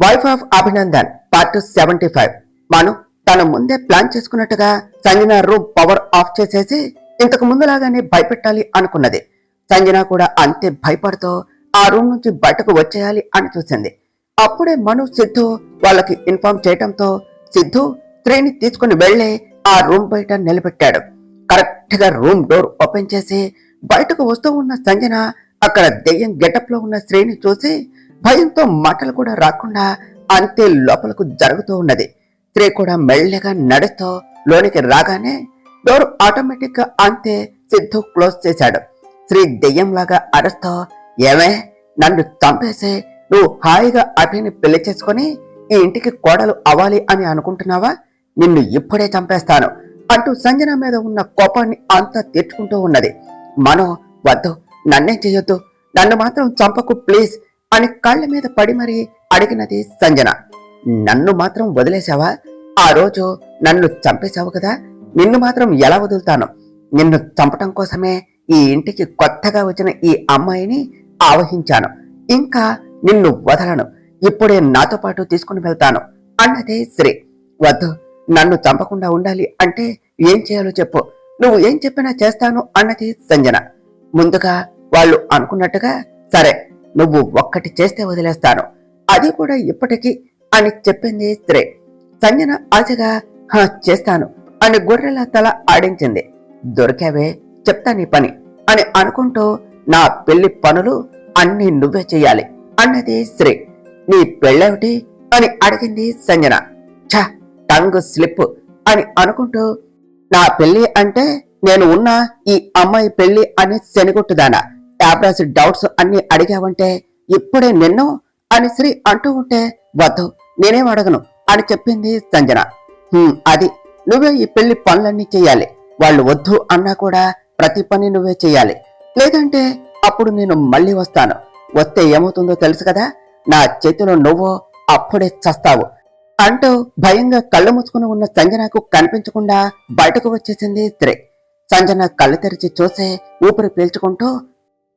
Wife of Abhinandan part 75. మను తన ముందే plan చేసుకున్నట్టుగా సంజన రూమ్ పవర్ ఆఫ్ చేసేసి ఇంతకు ముందులాగానే భయపెట్టాలి అనుకున్నది. సంజన కూడా అంతే భయపడుతూ ఆ రూమ్ నుంచి బయటకు వచ్చేయాలి అని చూసింది. అప్పుడే మను సిద్ధు వాళ్ళకి ఇన్ఫార్మ్ చేయటంతో సిద్ధు స్త్రీని తీసుకుని వెళ్లి ఆ రూమ్ బయట నిలబెట్టాడు. కరెక్ట్ గా రూమ్ డోర్ ఓపెన్ చేసి బయటకు వస్తూ ఉన్న సంజన అక్కడ దెయ్యం గెటప్ లో ఉన్న స్త్రీని చూసి భయంతో మాటలు కూడా రాకుండా అంతే లోపలకు జరుగుతూ ఉన్నది. స్త్రీ కూడా మెల్లగా నడుస్తూ లోనికి రాగానే డోర్ ఆటోమేటిక్ గా అంతే సిద్ధు క్లోజ్ చేశాడు. స్త్రీ దెయ్యంలాగా అరుస్తూ, ఏమే నన్ను చంపేసి నువ్వు హాయిగా అభిని పెళ్లి చేసుకుని ఈ ఇంటికి కోడలు అవ్వాలి అని అనుకుంటున్నావా? నిన్ను ఇప్పుడే చంపేస్తాను అంటూ సంజన మీద ఉన్న కోపాన్ని అంతా తీర్చుకుంటూ ఉన్నది. మనో, వద్దు, నన్నేం చెయ్యొద్దు, నన్ను మాత్రం చంపకు ప్లీజ్ అని కాళ్ల మీద పడి మరీ అడిగినది సంజన. నన్ను మాత్రం వదిలేశావా? ఆ రోజు నన్ను చంపేశావు కదా, నిన్ను మాత్రం ఎలా వదులుతాను? నిన్ను చంపటం కోసమే ఈ ఇంటికి కొత్తగా వచ్చిన ఈ అమ్మాయిని ఆవహించాను. ఇంకా నిన్ను వదలను, ఇప్పుడే నాతో పాటు తీసుకుని వెళ్తాను అన్నది శ్రీ. వద్దు, నన్ను చంపకుండా ఉండాలి అంటే ఏం చేయాలో చెప్పు, నువ్వు ఏం చెప్పినా చేస్తాను అన్నది సంజన. ముందుగా వాళ్ళు అనుకున్నట్టుగా సరే, నువ్వు ఒక్కటి చేస్తే వదిలేస్తాను, అది కూడా ఇప్పటికీ అని చెప్పింది స్త్రీ. సంజన ఆశగా చేస్తాను అని గొర్రెల తల ఆడించింది. దొరికావే, చెప్తా నీ పని అని అనుకుంటూ నా పెళ్లి పనులు అన్ని నువ్వే చెయ్యాలి అన్నది శ్రీ. నీ పెళ్ళేమిటి అని అడిగింది సంజన. ఛ, టంగ్ స్లిప్ అని అనుకుంటూ, నా పెళ్లి అంటే నేను ఉన్న ఈ అమ్మాయి పెళ్లి అని శనిగొట్టుదానా? టాబ్రాసి డౌట్స్ అన్ని అడిగావంటే ఇప్పుడే నిన్ను అని శ్రీ అంటూ ఉంటే, వద్దు, నేనేం అడగను అని చెప్పింది సంజన. అది నువ్వే ఈ పెళ్లి పనులన్నీ చెయ్యాలి. వాళ్ళు వద్దు అన్నా కూడా ప్రతి పని నువ్వే చెయ్యాలి, లేదంటే అప్పుడు నేను మళ్ళీ వస్తాను. వస్తే ఏమవుతుందో తెలుసు కదా, నా చేతిలో నువ్వు అప్పుడే చస్తావు అంటూ భయంగా కళ్ళు మూసుకుని ఉన్న సంజనకు కనిపించకుండా బయటకు వచ్చేసింది స్త్రీ. సంజన కళ్ళు తెరిచి చూసే ఊపిరి పీల్చుకుంటూ,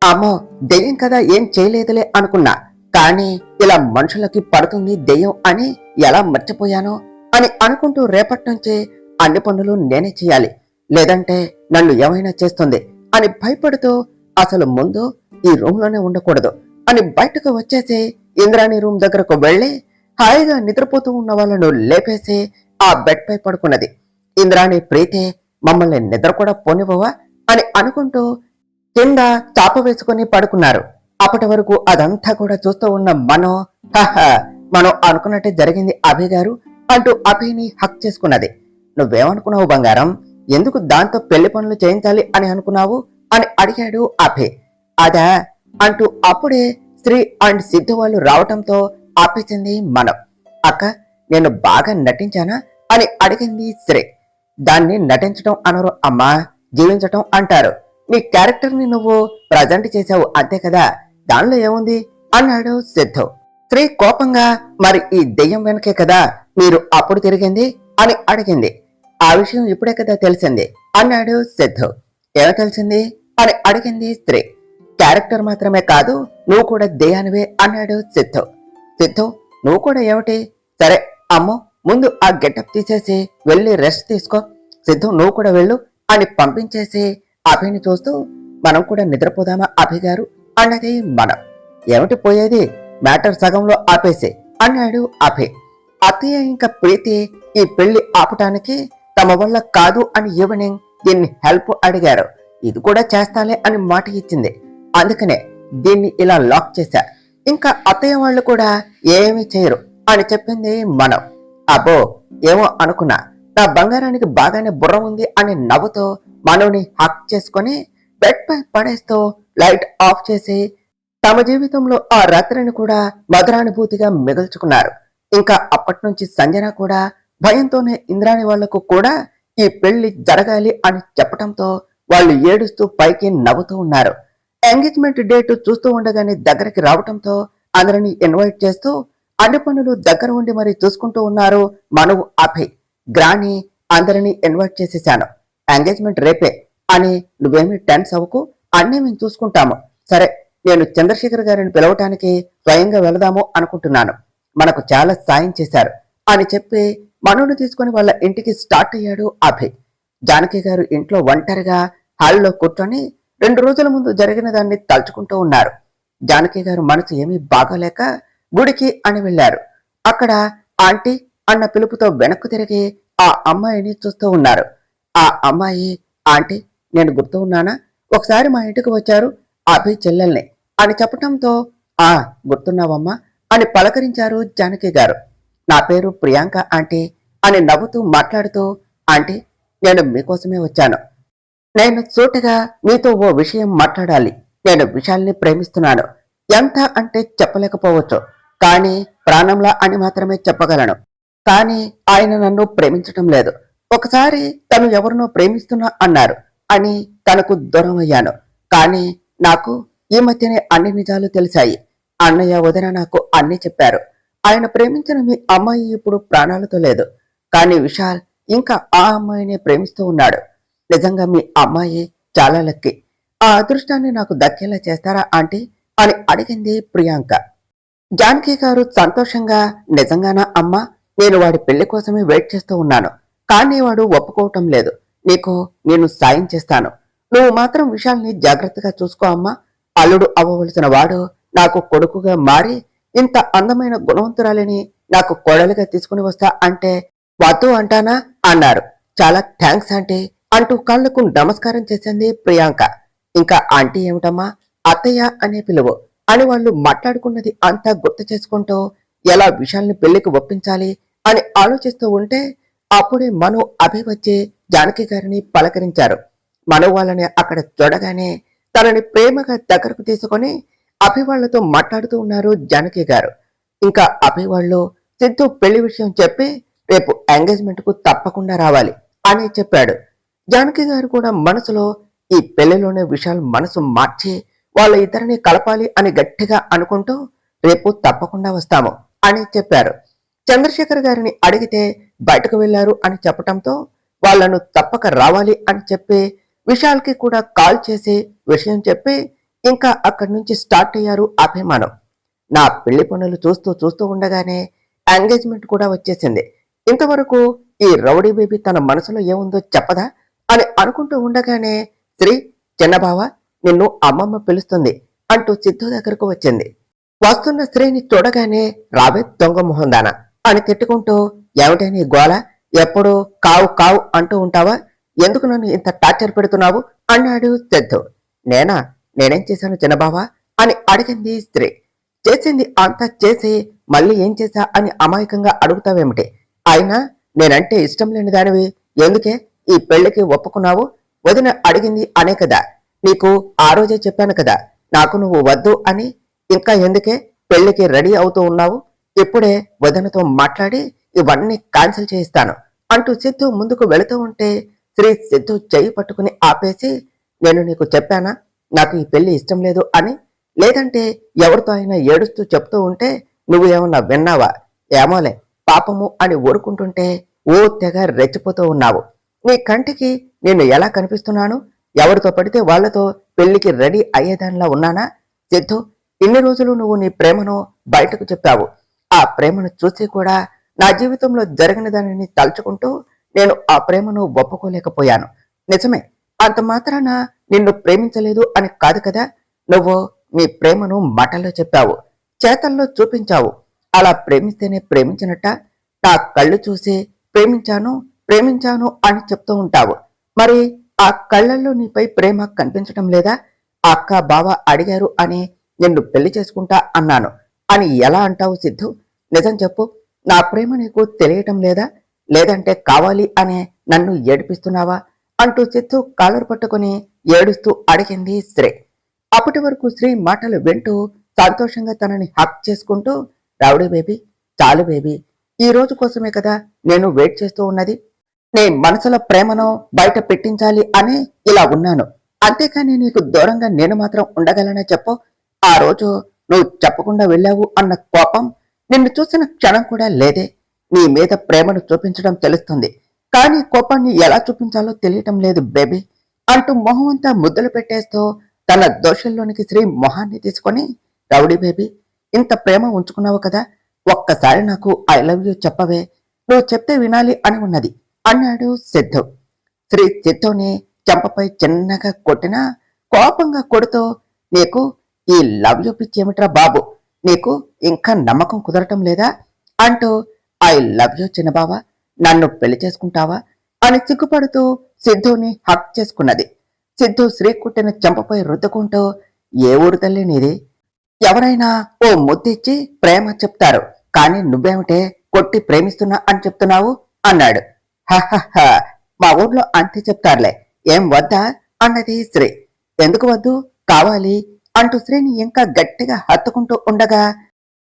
అమ్మో, దెయ్యం కదా, ఏం చేయలేదులే అనుకున్నా, కానీ ఇలా మనుషులకి పడుతుంది దెయ్యం అని ఎలా మర్చిపోయానో అని అనుకుంటూ రేపటి నుంచి అన్ని పనులు నేనే చేయాలి, లేదంటే నన్ను ఏమైనా చేస్తుంది అని భయపడుతూ అసలు ముందు ఈ రూమ్ లోనే ఉండకూడదు అని బయటకు వచ్చేసి ఇంద్రాణి రూమ్ దగ్గరకు వెళ్లి హాయిగా నిద్రపోతూ ఉన్న వాళ్ళను లేపేసి ఆ బెడ్ పై పడుకున్నది. ఇంద్రాణి, ప్రీతి, మమ్మల్ని నిద్ర కూడా పోనివ్వవా అని అనుకుంటూ కింద చాప వేసుకుని పడుకున్నారు. అప్పటి వరకు అదంతా కూడా చూస్తూ ఉన్న మనం అనుకున్నట్టే జరిగింది అభి గారు అంటూ అభిని హక్ చేసుకున్నది. నువ్వేమనుకున్నావు బంగారం? ఎందుకు దాంతో పెళ్లి పనులు చేయించాలి అని అనుకున్నావు అని అడిగాడు అభి. అదా అంటూ అప్పుడే శ్రీ అండ్ సిద్ధు వాళ్ళు రావటంతో ఆపేసింది మనం. అక్క, నేను బాగా నటించానా అని అడిగింది శ్రీ. దాన్ని నటించడం అనరు అమ్మా, జీవించటం అంటారు. నీ క్యారెక్టర్ ని నువ్వు ప్రజెంట్ చేశావు అంతే కదా, దానిలో ఏముంది అన్నాడు సిద్ధు. శ్రీ కోపంగా, మరి ఈ దెయ్యం వెనకే కదా మీరు అప్పుడు తిరిగింది అని అడిగింది. ఆ విషయం ఇప్పుడే కదా తెలిసింది అన్నాడు సిద్ధు. ఏమో తెలిసింది అని అడిగింది స్త్రీ. క్యారెక్టర్ మాత్రమే కాదు, నువ్వు కూడా దెయ్యానివే అన్నాడు సిద్ధు. సిద్ధు, నువ్వు కూడా ఏమిటి? సరే అమ్మో, ముందు ఆ గెటప్ తీసేసి వెళ్ళి రెస్ట్ తీసుకో. సిద్ధు, నువ్వు కూడా వెళ్ళు అని పంపించేసి అభిని చూస్తూ, మనం కూడా నిద్రపోదామా అభి గారు అన్నది మనం. ఏమిటి పోయేది, మ్యాటర్ సగంలో ఆపేసి అన్నాడు అభి. అత్తయ్య ఇంకా ప్రీతి ఈ పెళ్లి ఆపటానికి తమ వల్ల కాదు అని ఈవినింగ్ దీన్ని హెల్ప్ అడిగారు. ఇది కూడా చేస్తాలే అని మాట ఇచ్చింది, అందుకనే దీన్ని ఇలా లాక్ చేశా. ఇంకా అత్తయ్య వాళ్ళు కూడా ఏమీ చేయరు అని చెప్పింది మనం. అబ్బో, ఏమో అనుకున్నా, నా బంగారానికి బాగానే బుర్ర ఉంది అని నవ్వుతూ మనోని హక్ చేసుకుని బెడ్ పై పడేస్తూ లైట్ ఆఫ్ చేసి తమ జీవితంలో ఆ రాత్రిని కూడా మధురానుభూతిగా మిగుల్చుకున్నారు. ఇంకా అప్పటి నుంచి సంజన కూడా భయంతోనే ఇంద్రాణి వాళ్లకు కూడా ఈ పెళ్లి జరగాలి అని చెప్పటంతో వాళ్ళు ఏడుస్తూ పైకి నవ్వుతూ ఉన్నారు. ఎంగేజ్మెంట్ డేట్ చూస్తూ ఉండగానే దగ్గరికి రావటంతో అందరినీ ఇన్వైట్ చేస్తూ అన్ని పనులు దగ్గర ఉండి మరి చూసుకుంటూ ఉన్నారు మనువు, అభి. గ్రాని అందరినీ ఇన్వైట్ చేసేశాను, ఎంగేజ్మెంట్ రేపే అని నువ్వేమీ టెన్స్ అవ్వకు, అన్నీ మేము చూసుకుంటాము. సరే, నేను చంద్రశేఖర్ గారిని పిలవటానికి స్వయంగా వెళదాము అనుకుంటున్నాను. మనకు చాలా సాయం చేశారు అని చెప్పి మనోని తీసుకుని వాళ్ళ ఇంటికి స్టార్ట్ అయ్యాడు అభయ్. జానకి గారు ఇంట్లో ఒంటరిగా హాల్లో కూర్చొని 2 రోజుల ముందు జరిగిన దాన్ని తలుచుకుంటూ ఉన్నారు. జానకి గారు మనసు ఏమీ బాగాలేక గుడికి అని వెళ్లారు. అక్కడ ఆంటీ అన్న పిలుపుతో వెనక్కు తిరిగి ఆ అమ్మాయిని చూస్తూ ఉన్నారు. ఆ అమ్మాయి, ఆంటీ నేను గుర్తు ఉన్నానా, ఒకసారి మా ఇంటికి వచ్చారు అభయ్ చెల్లెల్ని అని చెప్పటంతో, ఆ గుర్తున్నావమ్మా అని పలకరించారు జానకి గారు. నా పేరు ప్రియాంక ఆంటీ అని నవ్వుతూ మాట్లాడుతూ, ఆంటీ నేను మీకోసమే వచ్చాను. నేను సూటిగా మీతో ఓ విషయం మాట్లాడాలి. నేను విశాల్ని ప్రేమిస్తున్నాను. ఎంత అంటే చెప్పలేకపోవచ్చు, కానీ ప్రాణంలా అని మాత్రమే చెప్పగలను. కానీ ఆయన నన్ను ప్రేమించటం లేదు. ఒకసారి తను ఎవరినో ప్రేమిస్తున్నా అన్నారు అని తనకు దూరం అయ్యాను. కానీ నాకు ఈ మధ్యనే అన్ని నిజాలు తెలిసాయి. అన్నయ్య వదిన నాకు అన్ని చెప్పారు. ఆయన ప్రేమించిన మీ అమ్మాయి ఇప్పుడు ప్రాణాలతో లేదు. కానీ విశాల్ ఇంకా ఆ అమ్మాయినే ప్రేమిస్తూ ఉన్నాడు. నిజంగా మీ అమ్మాయి చాలా లక్కీ. ఆ అదృష్టాన్ని నాకు దక్కేలా చేస్తారా ఆంటీ అని అడిగింది ప్రియాంక. జానకి గారు సంతోషంగా, నిజంగానా అమ్మా, నేను వాడి పెళ్లి కోసమే వెయిట్ చేస్తూ ఉన్నాను. కానీ వాడు ఒప్పుకోవటం లేదు. నేను సాయం చేస్తాను. నువ్వు మాత్రం విషయాల్ని జాగ్రత్తగా చూసుకో అమ్మా. అల్లుడు అవ్వవలసిన వాడు నాకు కొడుకుగా మారి ఇంత అందమైన గుణవంతురాలిని నాకు కోడలిగా తీసుకుని వస్తా అంటే వద్దు అంటానా అన్నారు. చాలా థ్యాంక్స్ ఆంటీ అంటూ కాళ్లకు నమస్కారం చేసింది ప్రియాంక. ఇంకా ఆంటీ ఏమిటమ్మా, అత్తయ్య అనే పిలువు అని వాళ్ళు మాట్లాడుకున్నది అంతా గుర్తు చేసుకుంటూ ఎలా విషయాల్ని పెళ్లికి ఒప్పించాలి అని ఆలోచిస్తూ ఉంటే అప్పుడే మను అభి వచ్చి జానకి గారిని పలకరించారు. మను వాళ్ళని అక్కడ చూడగానే తనని ప్రేమగా దగ్గరకు తీసుకొని అభి వాళ్లతో మాట్లాడుతూ ఉన్నారు జానకి గారు. ఇంకా అభి వాళ్ళు సిద్ధు పెళ్లి విషయం చెప్పి రేపు ఎంగేజ్మెంట్ కు తప్పకుండా రావాలి అని చెప్పాడు. జానకి గారు కూడా మనసులో ఈ పెళ్లిలోనే విశాల్ మనసు మార్చి వాళ్ళ ఇద్దరిని కలపాలి అని గట్టిగా అనుకుంటూ రేపు తప్పకుండా వస్తాము అని చెప్పారు. చంద్రశేఖర్ గారిని అడిగితే బయటకు వెళ్లారు అని చెప్పటంతో వాళ్లను తప్పక రావాలి అని చెప్పి విశాల్కి కూడా కాల్ చేసి విషయం చెప్పి ఇంకా అక్కడి నుంచి స్టార్ట్ అయ్యారు అభిమానం. నా పెళ్లి పనులు చూస్తూ చూస్తూ ఉండగానే ఎంగేజ్మెంట్ కూడా వచ్చేసింది. ఇంతవరకు ఈ రౌడీ బేబీ తన మనసులో ఏముందో చెప్పదా అని అనుకుంటూ ఉండగానే శ్రీ, చిన్నబావ నిన్ను అమ్మమ్మ పిలుస్తుంది అంటూ సిద్ధు దగ్గరకు వచ్చింది. వస్తున్న శ్రీని చూడగానే రావే దొంగ మొహందాన అని తిట్టుకుంటూ, ఏమిటే నీ గోల, ఎప్పుడు కావు కావు అంటూ ఉంటావా, ఎందుకు నన్ను ఇంత టార్చర్ పెడుతున్నావు అన్నాడు సిద్ధు. నేనేం చేశాను చిన్నబావా అని అడిగింది స్త్రీ. చేసింది అంతా చేసి మళ్ళీ ఏం చేశా అని అమాయకంగా అడుగుతావేమిటి? అయినా నేనంటే ఇష్టం లేని దానివి ఎందుకే ఈ పెళ్లికి ఒప్పుకున్నావు? వదిన అడిగింది అనే కదా, నీకు ఆ రోజే చెప్పాను కదా నాకు నువ్వు వద్దు అని. ఇంకా ఎందుకే పెళ్లికి రెడీ అవుతూ ఉన్నావు? ఇప్పుడే వదినతో మాట్లాడి ఇవన్నీ క్యాన్సిల్ చేయిస్తాను అంటూ సిద్ధు ముందుకు వెళుతూ ఉంటే శ్రీ సిద్ధు చెయ్యి పట్టుకుని ఆపేసి, నేను నీకు చెప్పానా నాకు ఈ పెళ్లి ఇష్టం లేదు అని? లేదంటే ఎవరితో అయినా ఏడుస్తూ చెప్తూ ఉంటే నువ్వు ఏమన్నా విన్నావా? ఏమోలే పాపము అని ఊరుకుంటుంటే ఓ తెగ రెచ్చిపోతూ ఉన్నావు. నీ కంటికి నేను ఎలా కనిపిస్తున్నాను? ఎవరితో పడితే వాళ్లతో పెళ్లికి రెడీ అయ్యేదానిలా ఉన్నానా? సిద్ధు, ఇన్ని రోజులు నువ్వు నీ ప్రేమను బయటకు చెప్పావు. ఆ ప్రేమను చూసి కూడా నా జీవితంలో జరిగిన దానిని తలుచుకుంటూ నేను ఆ ప్రేమను ఒప్పుకోలేకపోయాను. నిజమే, అంత మాత్రాన నిన్ను ప్రేమించలేదు అని కాదు కదా. నువ్వు నీ ప్రేమను మాటల్లో చెప్పావు, చేతల్లో చూపించావు. అలా ప్రేమిస్తేనే ప్రేమించినట్ట? నా కళ్ళు చూసి ప్రేమించాను ప్రేమించాను అని చెప్తూ ఉంటావు. మరి ఆ కళ్ళల్లో నీపై ప్రేమ కనిపించటం లేదా? అక్క బావ అడిగారు అని నిన్ను పెళ్లి చేసుకుంటా అన్నాను అని ఎలా అంటావు సిద్ధు? నిజం చెప్పు, నా ప్రేమ నీకు తెలియటం లేదా? లేదంటే కావాలి అనే నన్ను ఏడిపిస్తున్నావా అంటూ సిద్ధు కాలర్ పట్టుకుని ఏడుస్తూ అడిగింది శ్రీ. అప్పటి వరకు శ్రీ మాటలు వింటూ సంతోషంగా తనని హక్ చేసుకుంటూ, రౌడీ బేబీ, చాలు బేబీ, ఈ రోజు కోసమే కదా నేను వెయిట్ చేస్తూ ఉన్నది. నీ మనసులో ప్రేమను బయట పెట్టించాలి అని ఇలా ఉన్నాను. అంతేకాని నీకు దూరంగా నేను మాత్రం ఉండగలనా చెప్పు? ఆ రోజు నువ్వు చెప్పకుండా వెళ్ళావు అన్న కోపం నిన్ను చూసిన క్షణం కూడా లేదే. నీ మీద ప్రేమను చూపించడం తెలుస్తుంది, కానీ కోపాన్ని ఎలా చూపించాలో తెలియటం లేదు బేబీ అంటూ మొహం అంతా ముద్దలు పెట్టేస్తూ తన దోషంలోనికి శ్రీ మొహాన్ని తీసుకొని, రౌడీ బేబీ, ఇంత ప్రేమ ఉంచుకున్నావు కదా, ఒక్కసారి నాకు ఐ లవ్ యూ చెప్పవే, నువ్వు చెప్తే వినాలి అని ఉన్నది అన్నాడు సిద్ధు. శ్రీ సిద్ధుని చెంపపై చిన్నగా కొట్టినా కోపంగా కొడుతూ, నీకు ఈ లవ్ యూ పిచ్చి ఏమిట్రా బాబు, నీకు ఇంకా నమ్మకం కుదరటం లేదా అంటూ, ఐ లవ్ యూ చిన్నబావ, నన్ను పెళ్లి చేసుకుంటావా అని సిగ్గుపడుతూ సిద్ధుని హక్ చేసుకున్నది. సిద్ధు శ్రీ కుట్టిన చెంపపై రుద్దుకుంటూ, ఏ ఊరు తల్లి నీది, ఎవరైనా ఓ ముద్దిచ్చి ప్రేమ చెప్తారు, కానీ నువ్వేమిటే కొట్టి ప్రేమిస్తున్నా అని చెప్తున్నావు అన్నాడు. హహ, మా ఊర్లో అంతే చెప్తారులే, ఏం వద్దా అన్నది శ్రీ. ఎందుకు వద్దు, కావాలి అంటూ శ్రీని ఇంకా గట్టిగా హత్తుకుంటూ ఉండగా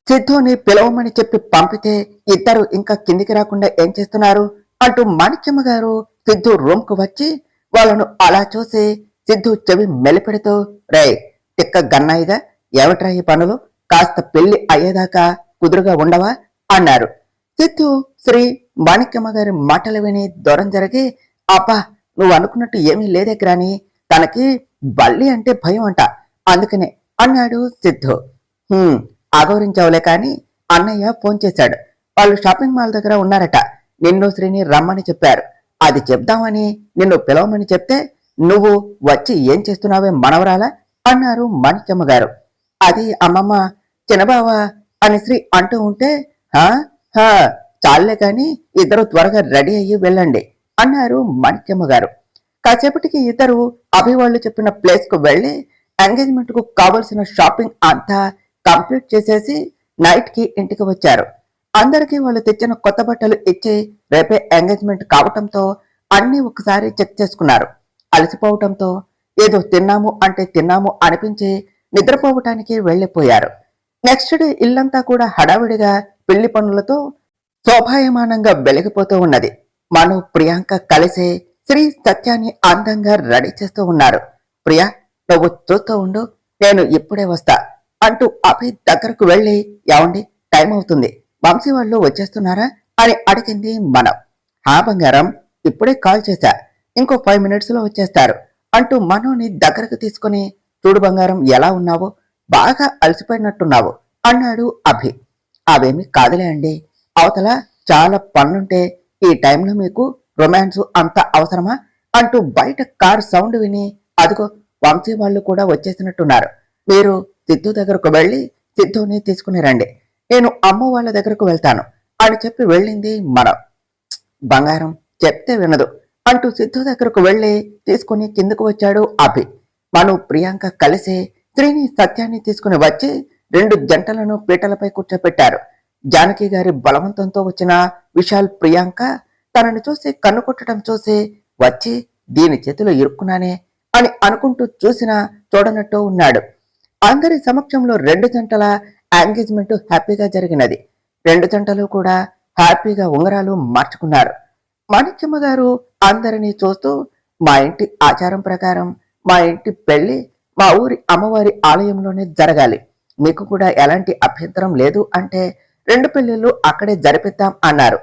సిద్ధుని పిలవమని చెప్పి పంపితే ఇద్దరు ఇంకా కిందికి రాకుండా ఏం చేస్తున్నారు అంటూ మాణిక్యమ్మ గారు సిద్ధు రూమ్ కు వచ్చి వాళ్ళను అలా చూసి సిద్ధు చెవి మెలిపెడుతూ, రే తిక్క గన్నాయిగా, ఏమిట్రా ఈ పనులు, కాస్త పెళ్లి అయ్యేదాకా కుదురుగా ఉండవా అన్నారు. సిద్ధు శ్రీ మాణిక్యమ్మ గారి మాటలు విని దూరం జరిగి, అబ్బా నువ్వు అనుకున్నట్టు ఏమీ లేదే గ్రాని, తనకి బల్లి అంటే భయం అంట, అందుకనే అన్నాడు సిద్ధు. ఆగోరించావులే కాని అన్నయ్య ఫోన్ చేశాడు, వాళ్ళు షాపింగ్ మాల్ దగ్గర ఉన్నారట, నిన్ను శ్రీని రమ్మని చెప్పారు, అది చెప్దామని నిన్ను పిలవమని చెప్తే నువ్వు వచ్చి ఏం చేస్తున్నావే మనవరాలా అన్నారు మాణిక్యమ్మ గారు. అది అమ్మమ్మ చిన్నబావ అని శ్రీ అంటూ ఉంటే, హా చాలే కాని ఇద్దరు త్వరగా రెడీ అయ్యి వెళ్ళండి అన్నారు మాణిక్యమ్మ గారు. కాసేపటికి ఇద్దరు అభివాళ్లు చెప్పిన ప్లేస్ కు వెళ్లి ఎంగేజ్మెంట్ కు కావలసిన షాపింగ్ అంతా కంప్లీట్ చేసేసి నైట్ కి ఇంటికి వచ్చారు. అందరికీ వాళ్ళు తెచ్చిన కొత్త బట్టలు ఇచ్చి రేపే ఎంగేజ్మెంట్ కావటంతో అన్ని ఒకసారి చెక్ చేసుకున్నారు. అలసిపోవటంతో ఏదో తిన్నాము అంటే తిన్నాము అనిపించి నిద్రపోవటానికి వెళ్లిపోయారు. నెక్స్ట్ డే ఇల్లంతా కూడా హడావిడిగా పెళ్లి పనులతో శోభాయమానంగా వెలిగిపోతూ ఉన్నది. మను ప్రియాంక కలిసి శ్రీ సత్యాన్ని అందంగా రెడీ చేస్తూ ఉన్నారు. ప్రియా నువ్వు చూస్తూ ఉండు, నేను ఇప్పుడే వస్తా అంటూ అభి దగ్గరకు వెళ్లి, ఏమండి టైం అవుతుంది, వంశీ వాళ్ళు వచ్చేస్తున్నారా అని అడిగింది మనం. హా బంగారం, ఇప్పుడే కాల్ చేశా, ఇంకో 5 minutes లో వచ్చేస్తారు అంటూ మనోని దగ్గరకు తీసుకుని, చూడు బంగారం ఎలా ఉన్నావు, బాగా అలసిపోయినట్టున్నావు అన్నాడు అభి. అవేమి కాదులే అండి, అవతల చాలా పనులుంటే ఈ టైంలో మీకు రొమాన్స్ అంత అవసరమా అంటూ బయట కార్ సౌండ్ విని, అదిగో వంశీ వాళ్ళు కూడా వచ్చేసినట్టున్నారు, మీరు సిద్ధు దగ్గరకు వెళ్లి సిద్ధుని తీసుకుని రండి, నేను అమ్మ వాళ్ళ దగ్గరకు వెళ్తాను అని చెప్పి వెళ్ళింది మనం. బంగారం చెప్తే వినదు అంటూ సిద్ధు దగ్గరకు వెళ్లి తీసుకుని కిందకు వచ్చాడు అభి. మను ప్రియాంక కలిసి శ్రీని సత్యాన్ని తీసుకుని వచ్చి 2 జంటలను పీటలపై కూర్చోపెట్టారు. జానకి గారి బలవంతంతో వచ్చిన విశాల్ ప్రియాంక తనని చూసి కన్ను కొట్టడం చూసి వచ్చి దీని చేతిలో ఇరుక్కున్నానే అని అనుకుంటూ చూసినా చూడనట్టు ఉన్నాడు. అందరి సమక్షంలో 2 జంటల ఎంగేజ్మెంట్ హ్యాపీగా జరిగినది. 2 జంటలు కూడా హ్యాపీగా ఉంగరాలు మార్చుకున్నారు. మాణిక్యమ్మ గారు అందరినీ చూస్తూ, మా ఇంటి ఆచారం ప్రకారం మా ఇంటి పెళ్లి మా ఊరి అమ్మవారి ఆలయంలోనే జరగాలి, మీకు కూడా ఎలాంటి అభ్యంతరం లేదు అంటే 2 పెళ్లిళ్ళు అక్కడే జరిపిద్దాం అన్నారు.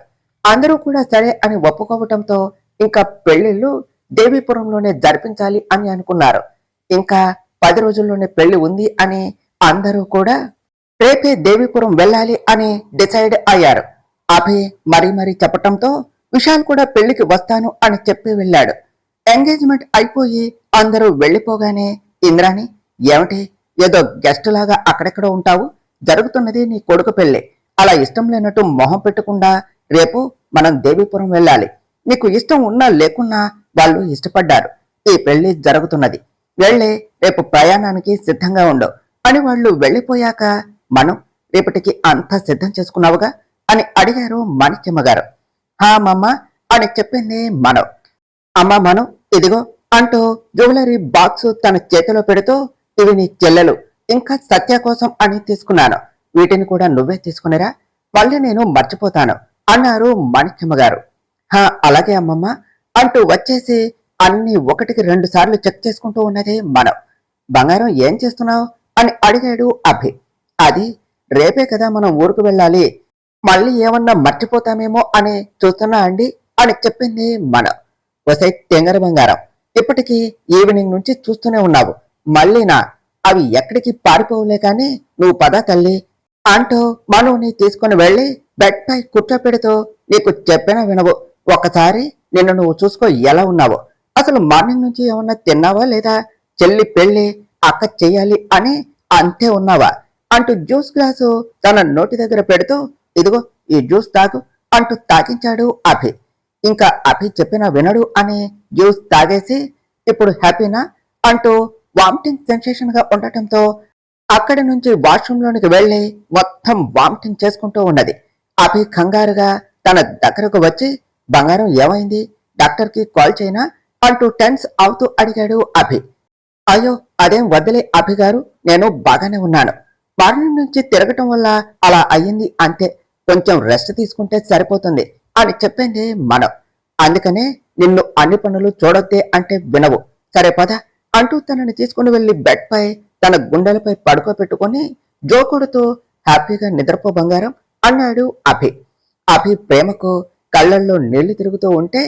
అందరూ కూడా సరే అని ఒప్పుకోవటంతో ఇంకా పెళ్లిళ్ళు దేవీపురంలోనే జరిపించాలి అని అనుకున్నారు. ఇంకా 10 రోజుల్లోనే పెళ్లి ఉంది అని అందరూ కూడా రేపే దేవీపురం వెళ్ళాలి అని డిసైడ్ అయ్యారు. అభి మరీ చెప్పటంతో విశాల్ కూడా పెళ్లికి వస్తాను అని చెప్పి వెళ్ళాడు. ఎంగేజ్మెంట్ అయిపోయి అందరూ వెళ్లిపోగానే ఇంద్రాణి, ఏమిటి ఏదో గెస్ట్ లాగా అక్కడెక్కడ ఉంటావు, జరుగుతున్నది నీ కొడుకు పెళ్లి, అలా ఇష్టం లేనట్టు మొహం పెట్టకుండా రేపు మనం దేవీపురం వెళ్ళాలి, నీకు ఇష్టం ఉన్నా లేకున్నా వాళ్ళు ఇష్టపడ్డారు, ఈ పెళ్లి జరుగుతున్నది, వెళ్ళి రేపు ప్రయాణానికి సిద్ధంగా ఉండు అని వాళ్ళు వెళ్లిపోయాక, మనం రేపటికి అంతా సిద్ధం చేసుకున్నావుగా అని అడిగారు మాణిక్యమ్మ గారు. హా మమ్మ అని చెప్పింది మనం. అమ్మ మనం ఇదిగో అంటూ జ్యువెలరీ బాక్స్ తన చేతిలో పెడుతూ, ఇవి నీ చెల్లెలు ఇంకా సత్య కోసం అని తీసుకున్నాను, వీటిని కూడా నువ్వే తీసుకునిరా, మళ్ళీ నేను మర్చిపోతాను అన్నారు మాణిక్యమ్మ గారు. హా అలాగే అమ్మమ్మ అంటూ వచ్చేసి అన్ని 1కి 2 సార్లు చెక్ చేసుకుంటూ ఉన్నది మనం. బంగారం ఏం చేస్తున్నావు అని అడిగాడు అభి. అది రేపే కదా మనం ఊరుకు వెళ్ళాలి, మళ్ళీ ఏమన్నా మర్చిపోతామేమో అని చూస్తున్నా అండి అని చెప్పింది మనం. వసై తెంగర బంగారం, ఇప్పటికీ ఈవినింగ్ నుంచి చూస్తూనే ఉన్నావు, మళ్ళీనా అవి ఎక్కడికి పారిపోవులే కాని నువ్వు పద తల్లి అంటూ మనుని తీసుకుని వెళ్లి బెడ్ పై కూర్చోపెడుతూ, నీకు చెప్పినా వినవు. ఒకసారి నిన్ను నువ్వు చూసుకో ఎలా ఉన్నావో. అసలు మార్నింగ్ నుంచి ఏమన్నా తిన్నావా లేదా? చెల్లి పెళ్లి అక్క చెయ్యాలి అని అంతే ఉన్నావా అంటూ జ్యూస్ గ్లాసు తన నోటి దగ్గర పెడుతూ, ఇదిగో ఈ జ్యూస్ తాగు అంటూ తాగించాడు అభి. ఇంకా అభి చెప్పినా వినడు అని జ్యూస్ తాగేసి, ఇప్పుడు హ్యాపీనా అంటూ వామిటింగ్ సెన్సేషన్ గా ఉండటంతో అక్కడి నుంచి వాష్రూమ్ లోనికి వెళ్లి మొత్తం వామిటింగ్ చేసుకుంటూ ఉన్నది. అభి కంగారుగా తన దగ్గరకు వచ్చి, బంగారం ఏమైంది? డాక్టర్ కి కాల్ చేయనా అంటూ టెన్స్ అవుతూ అడిగాడు అభి. అయ్యో అదేం వదిలే అభి గారు, నేను బాగానే ఉన్నాను. మార్నింగ్ నుంచి తిరగటం వల్ల అలా అయ్యింది అంతే. కొంచెం రెస్ట్ తీసుకుంటే సరిపోతుంది అని చెప్పింది మనం. అందుకనే నిన్ను అన్ని పనులు చూడొద్దే అంటే వినవు. సరే పద అంటూ తనని తీసుకుని వెళ్లి బెడ్ పై తన గుండెలపై పడుకోబెట్టుకుని జోకొడుతూ, హ్యాపీగా నిద్రపో బంగారం అన్నాడు అభి. అభి ప్రేమకు కళ్ళల్లో నీళ్లు తిరుగుతూ ఉంటే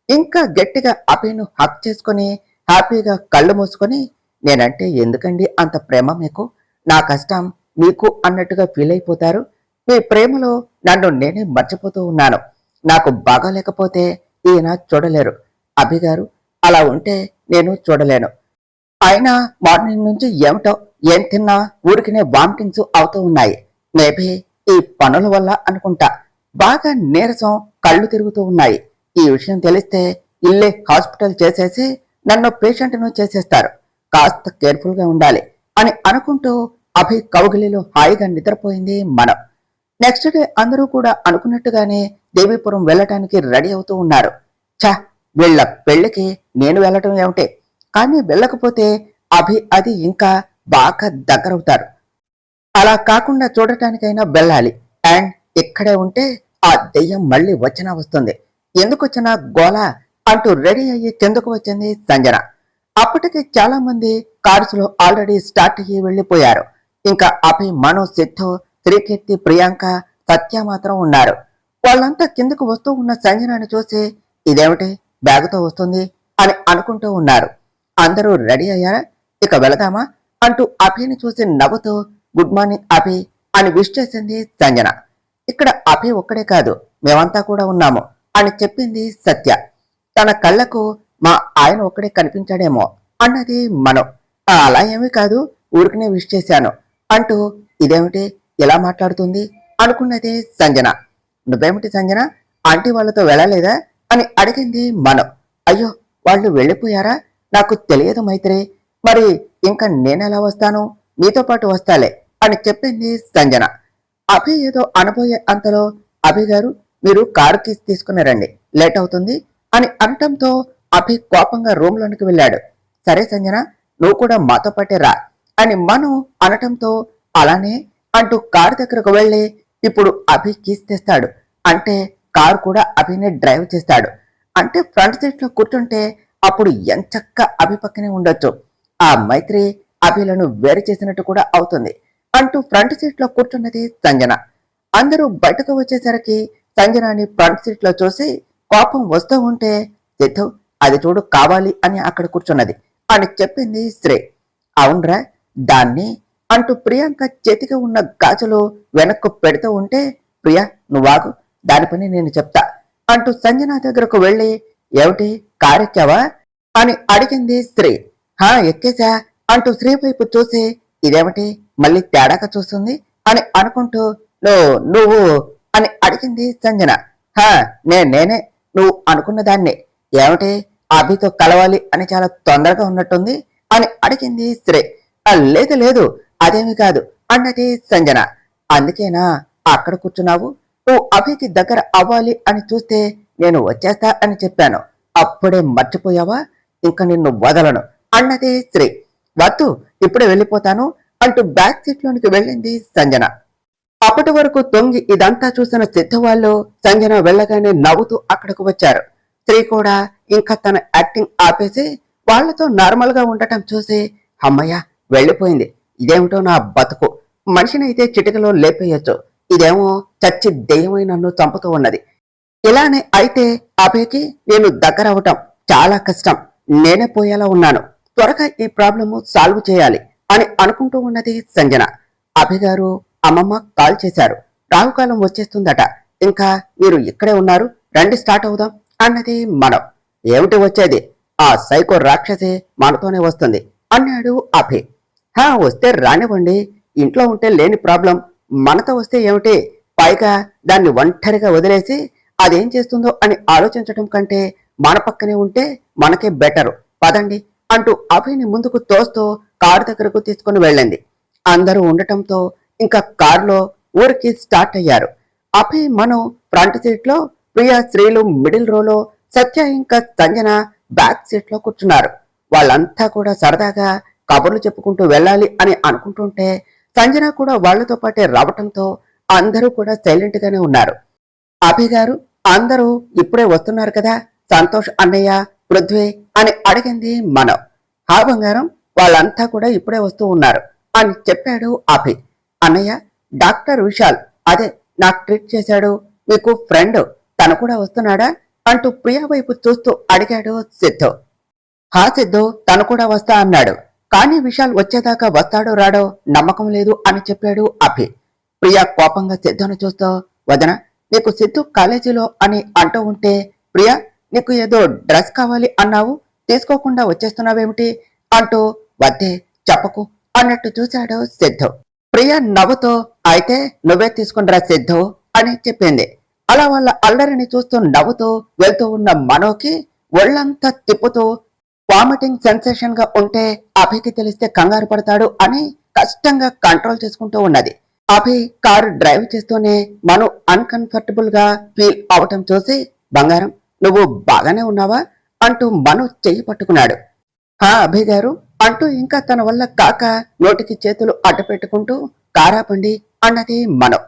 ఇంకా గట్టిగా అభిను హక్ చేసుకుని హ్యాపీగా కళ్ళు మూసుకొని, నేనంటే ఎందుకండి అంత ప్రేమ మీకు? నా కష్టం మీకు అన్నట్టుగా ఫీల్ అయిపోతారు. మీ ప్రేమలో నన్ను నేనే మర్చిపోతూ ఉన్నాను. నాకు బాగాలేకపోతే ఈయన చూడలేరు. అభి గారు అలా ఉంటే నేను చూడలేను. అయినా మార్నింగ్ నుంచి ఏమిటో ఏం తిన్నా ఊరికినే వామిటింగ్స్ అవుతూ ఉన్నాయి. మేబీ ఈ పనుల వల్ల అనుకుంటా. బాగా నీరసం, కళ్ళు తిరుగుతూ ఉన్నాయి. ఈ విషయం తెలిస్తే ఇల్లే హాస్పిటల్ చేసేసి నన్ను పేషెంట్ను చేసేస్తారు. కాస్త కేర్ఫుల్ గా ఉండాలి అని అనుకుంటూ అభి కౌగిలిలో హాయిగా నిద్రపోయింది మనం. నెక్స్ట్ డే అందరూ కూడా అనుకున్నట్టుగానే దేవీపురం వెళ్ళటానికి రెడీ అవుతూ ఉన్నారు. ఛా, వీళ్ళ పెళ్లికి నేను వెళ్ళటం ఏమిటే, కానీ వెళ్ళకపోతే అభి అది ఇంకా బాగా దగ్గరవుతారు. అలా కాకుండా చూడటానికైనా వెళ్ళాలి. అండ్ ఇక్కడే ఉంటే ఆ దెయ్యం మళ్ళీ వచ్చినా వస్తుంది. ఎందుకొచ్చినా గోల అంటూ రెడీ అయ్యి కిందకు వచ్చింది సంజన. అప్పటికి చాలా మంది కార్స్ లో ఆల్రెడీ స్టార్ట్ అయ్యి వెళ్లిపోయారు. ఇంకా అభి, మను, సిద్ధు, శ్రీకీర్తి, ప్రియాంక, సత్య మాత్రం ఉన్నారు. వాళ్ళంతా కిందకు వస్తూ ఉన్న సంజనని చూసి, ఇదేమిటి బ్యాగుతో వస్తుంది అని అనుకుంటూ ఉన్నారు. అందరూ రెడీ అయ్యారా, ఇక వెళదామా అంటూ అభిని చూసి నవ్వుతూ, గుడ్ మార్నింగ్ అభి అని విష్ చేసింది సంజన. ఇక్కడ అభి ఒక్కడే కాదు, మేమంతా కూడా ఉన్నాము అని చెప్పింది సత్య. తన కళ్ళకు మా ఆయన ఒక్కడే కనిపించాడేమో అన్నది మనం. అలా ఏమీ కాదు, ఊరికనే విష్ చేశాను అంటూ, ఇదేమిటి ఇలా మాట్లాడుతుంది అనుకున్నది సంజన. నువ్వేమిటి సంజన, ఆంటీ వాళ్ళతో వెళ్ళలేదా అని అడిగింది మనం. అయ్యో వాళ్ళు వెళ్ళిపోయారా, నాకు తెలియదు మైత్రి. మరి ఇంకా నేనెలా వస్తాను, నీతో పాటు వస్తాలే అని చెప్పింది సంజన. అభి ఏదో అనబోయే అంతలో, అభి గారు మీరు కారు కీస్ తీసుకుని రండి, లేట్ అవుతుంది అని అనటంతో అభి కోపంగా రూమ్ లోనికి వెళ్ళాడు. సరే సంజన, నువ్వు కూడా మాతో పాటే రా అని మను అనటంతో, అలానే అంటూ కారు దగ్గరకు వెళ్ళి, ఇప్పుడు అభి కీస్ తెస్తాడు అంటే కారు కూడా అభినే డ్రైవ్ చేస్తాడు. అంటే ఫ్రంట్ సీట్ లో కూర్చుంటే అప్పుడు ఎంచక్క అభి పక్కనే ఉండొచ్చు. ఆ మైత్రి అభిలను వేరు చేసినట్టు కూడా అవుతుంది అంటూ ఫ్రంట్ సీట్ లో కూర్చున్నది సంజన. అందరూ బయటకు వచ్చేసరికి సంజనాని ఫ్రంట్ సీట్ లో చూసి కోపం వస్తూ ఉంటే, సిద్ధు అది చూడు కావాలి అని అక్కడ కూర్చున్నది అని చెప్పింది శ్రీ. అవునరా దాన్ని అంటూ ప్రియాంక చేతికి ఉన్న గాజులు వెనక్కు పెడుతూ ఉంటే, ప్రియా నువ్వాగు, దాని పని నేను చెప్తా అంటూ సంజన దగ్గరకు వెళ్ళి, ఏమిటి కారెక్కావా అని అడిగింది శ్రీ. హా ఎక్కేశా అంటూ శ్రీ వైపు చూసి, ఇదేమిటి మళ్ళీ తేడాగా చూస్తుంది అని అనుకుంటూ, నువ్వు అని అడిగింది సంజన. హా నేనే నువ్వు అనుకున్న దాన్ని. ఏమిటి అభితో కలవాలి అని చాలా తొందరగా ఉన్నట్టుంది అని అడిగింది శ్రీ. లేదు లేదు అదేమి కాదు అన్నది సంజన. అందుకేనా అక్కడ కూర్చున్నావు, నువ్వు అభికి దగ్గర అవ్వాలి అని చూస్తే నేను వచ్చేస్తా అని చెప్పాను, అప్పుడే మర్చిపోయావా, ఇంకా నిన్ను వదలను అన్నది శ్రీ. వద్దు ఇప్పుడే వెళ్ళిపోతాను అంటూ బ్యాక్ సీట్ లోనికి వెళ్ళింది సంజన. అప్పటి వరకు తొంగి ఇదంతా చూసిన సిద్ధు వాళ్ళు సంజన వెళ్ళగానే నవ్వుతూ అక్కడకు వచ్చారు. శ్రీ కూడా ఇంకా తన యాక్టింగ్ ఆపేసి వాళ్లతో నార్మల్ గా ఉండటం చూసి, అమ్మయ్య వెళ్ళిపోయింది, ఇదేమిటో నా బతుకు, మనిషినైతే చిటికలో లేపేయొచ్చు, ఇదేమో చచ్చి దెయ్యమై నన్ను చంపుతూ ఉన్నది. ఇలానే అయితే అభయకి నేను దగ్గర అవటం చాలా కష్టం, నేనే పోయేలా ఉన్నాను, త్వరగా ఈ ప్రాబ్లము సాల్వ్ చేయాలి అని అనుకుంటూ ఉన్నది సంజన. అభి గారు అమ్మమ్మ కాల్ చేశారు. రాహుకాలం వచ్చేస్తుందట. ఇంకా మీరు ఇక్కడే ఉన్నారు, రండి స్టార్ట్ అవుదాం అన్నది మనం. ఏమిటి వచ్చేది? ఆ సైకో రాక్షసి మనతోనే వస్తుంది అన్నాడు అభి. వస్తే రానివ్వండి, ఇంట్లో ఉంటే లేని ప్రాబ్లం, మనతో వస్తే ఏమిటి? పైగా దాన్ని ఒంటరిగా వదిలేసి అదేం చేస్తుందో అని ఆలోచించడం కంటే మన పక్కనే ఉంటే మనకే బెటరు, పదండి అంటూ అభిని ముందుకు తోస్తూ కారు దగ్గరకు తీసుకుని వెళ్ళింది. అందరూ ఉండటంతో ఇంకా కారులో ఊరికి స్టార్ట్ అయ్యారు. అభి మను ఫ్రంట్ సీట్ లో, ప్రియా శ్రీలు మిడిల్ రోలో, సత్య ఇంకా సంజన బ్యాక్ సీట్ లో కూర్చున్నారు. వాళ్ళంతా కూడా సరదాగా కబుర్లు చెప్పుకుంటూ వెళ్ళాలి అని అనుకుంటుంటే సంజన కూడా వాళ్లతో పాటే రావటంతో అందరూ కూడా సైలెంట్ గానే ఉన్నారు. అభి గారు, అందరూ ఇప్పుడే వస్తున్నారు కదా, సంతోష్ అన్నయ్య, పృథ్వీ అని అడిగింది మనం. బంగారం, వాళ్ళంతా కూడా ఇప్పుడే వస్తూ ఉన్నారు అని చెప్పాడు అభి. అన్నయ్య, డాక్టర్ విశాల్, అదే నాకు ట్రీట్ చేశాడు, మీకు ఫ్రెండ్, తను కూడా వస్తున్నాడా అంటూ ప్రియా వైపు చూస్తూ అడిగాడు సిద్ధు. సిద్ధు, తను కూడా వస్తా అన్నాడు, కానీ విశాల్ వచ్చేదాకా వస్తాడో రాడో నమ్మకం లేదు అని చెప్పాడు అభి. ప్రియా కోపంగా సిద్ధును చూస్తూ, వదన, నీకు సిద్ధు కాలేజీలో అని అంటూ ఉంటే, ప్రియా నీకు ఏదో డ్రెస్ కావాలి అన్నావు, తీసుకోకుండా వచ్చేస్తున్నావేమిటి అంటూ, వద్దే చెప్పకు అన్నట్టు చూశాడు సిద్ధు. ప్రియా నవ్వుతో, అయితే నువ్వే తీసుకునిరా సిద్ధు అని చెప్పింది. అలా వాళ్ళ అల్లరిని చూస్తూ నవ్వుతూ వెళ్తూ ఉన్న మనోకి ఒళ్ళంతా తిప్పుతూ వామిటింగ్ సెన్సేషన్ గా ఉంటే అభికి తెలిస్తే కంగారు పడతాడు అని కష్టంగా కంట్రోల్ చేసుకుంటూ ఉన్నది. అభి కారు డ్రైవ్ చేస్తూనే మను అన్కంఫర్టబుల్ గా ఫీల్ అవటం చూసి, బంగారం నువ్వు బాగానే ఉన్నావా అంటూ మను చెయ్యి పట్టుకున్నాడు. అభి గారు అంటూ ఇంకా తన వల్ల కాక నోటికి చేతులు అడ్డు పెట్టుకుంటూ, కారాపండి అన్నది మను.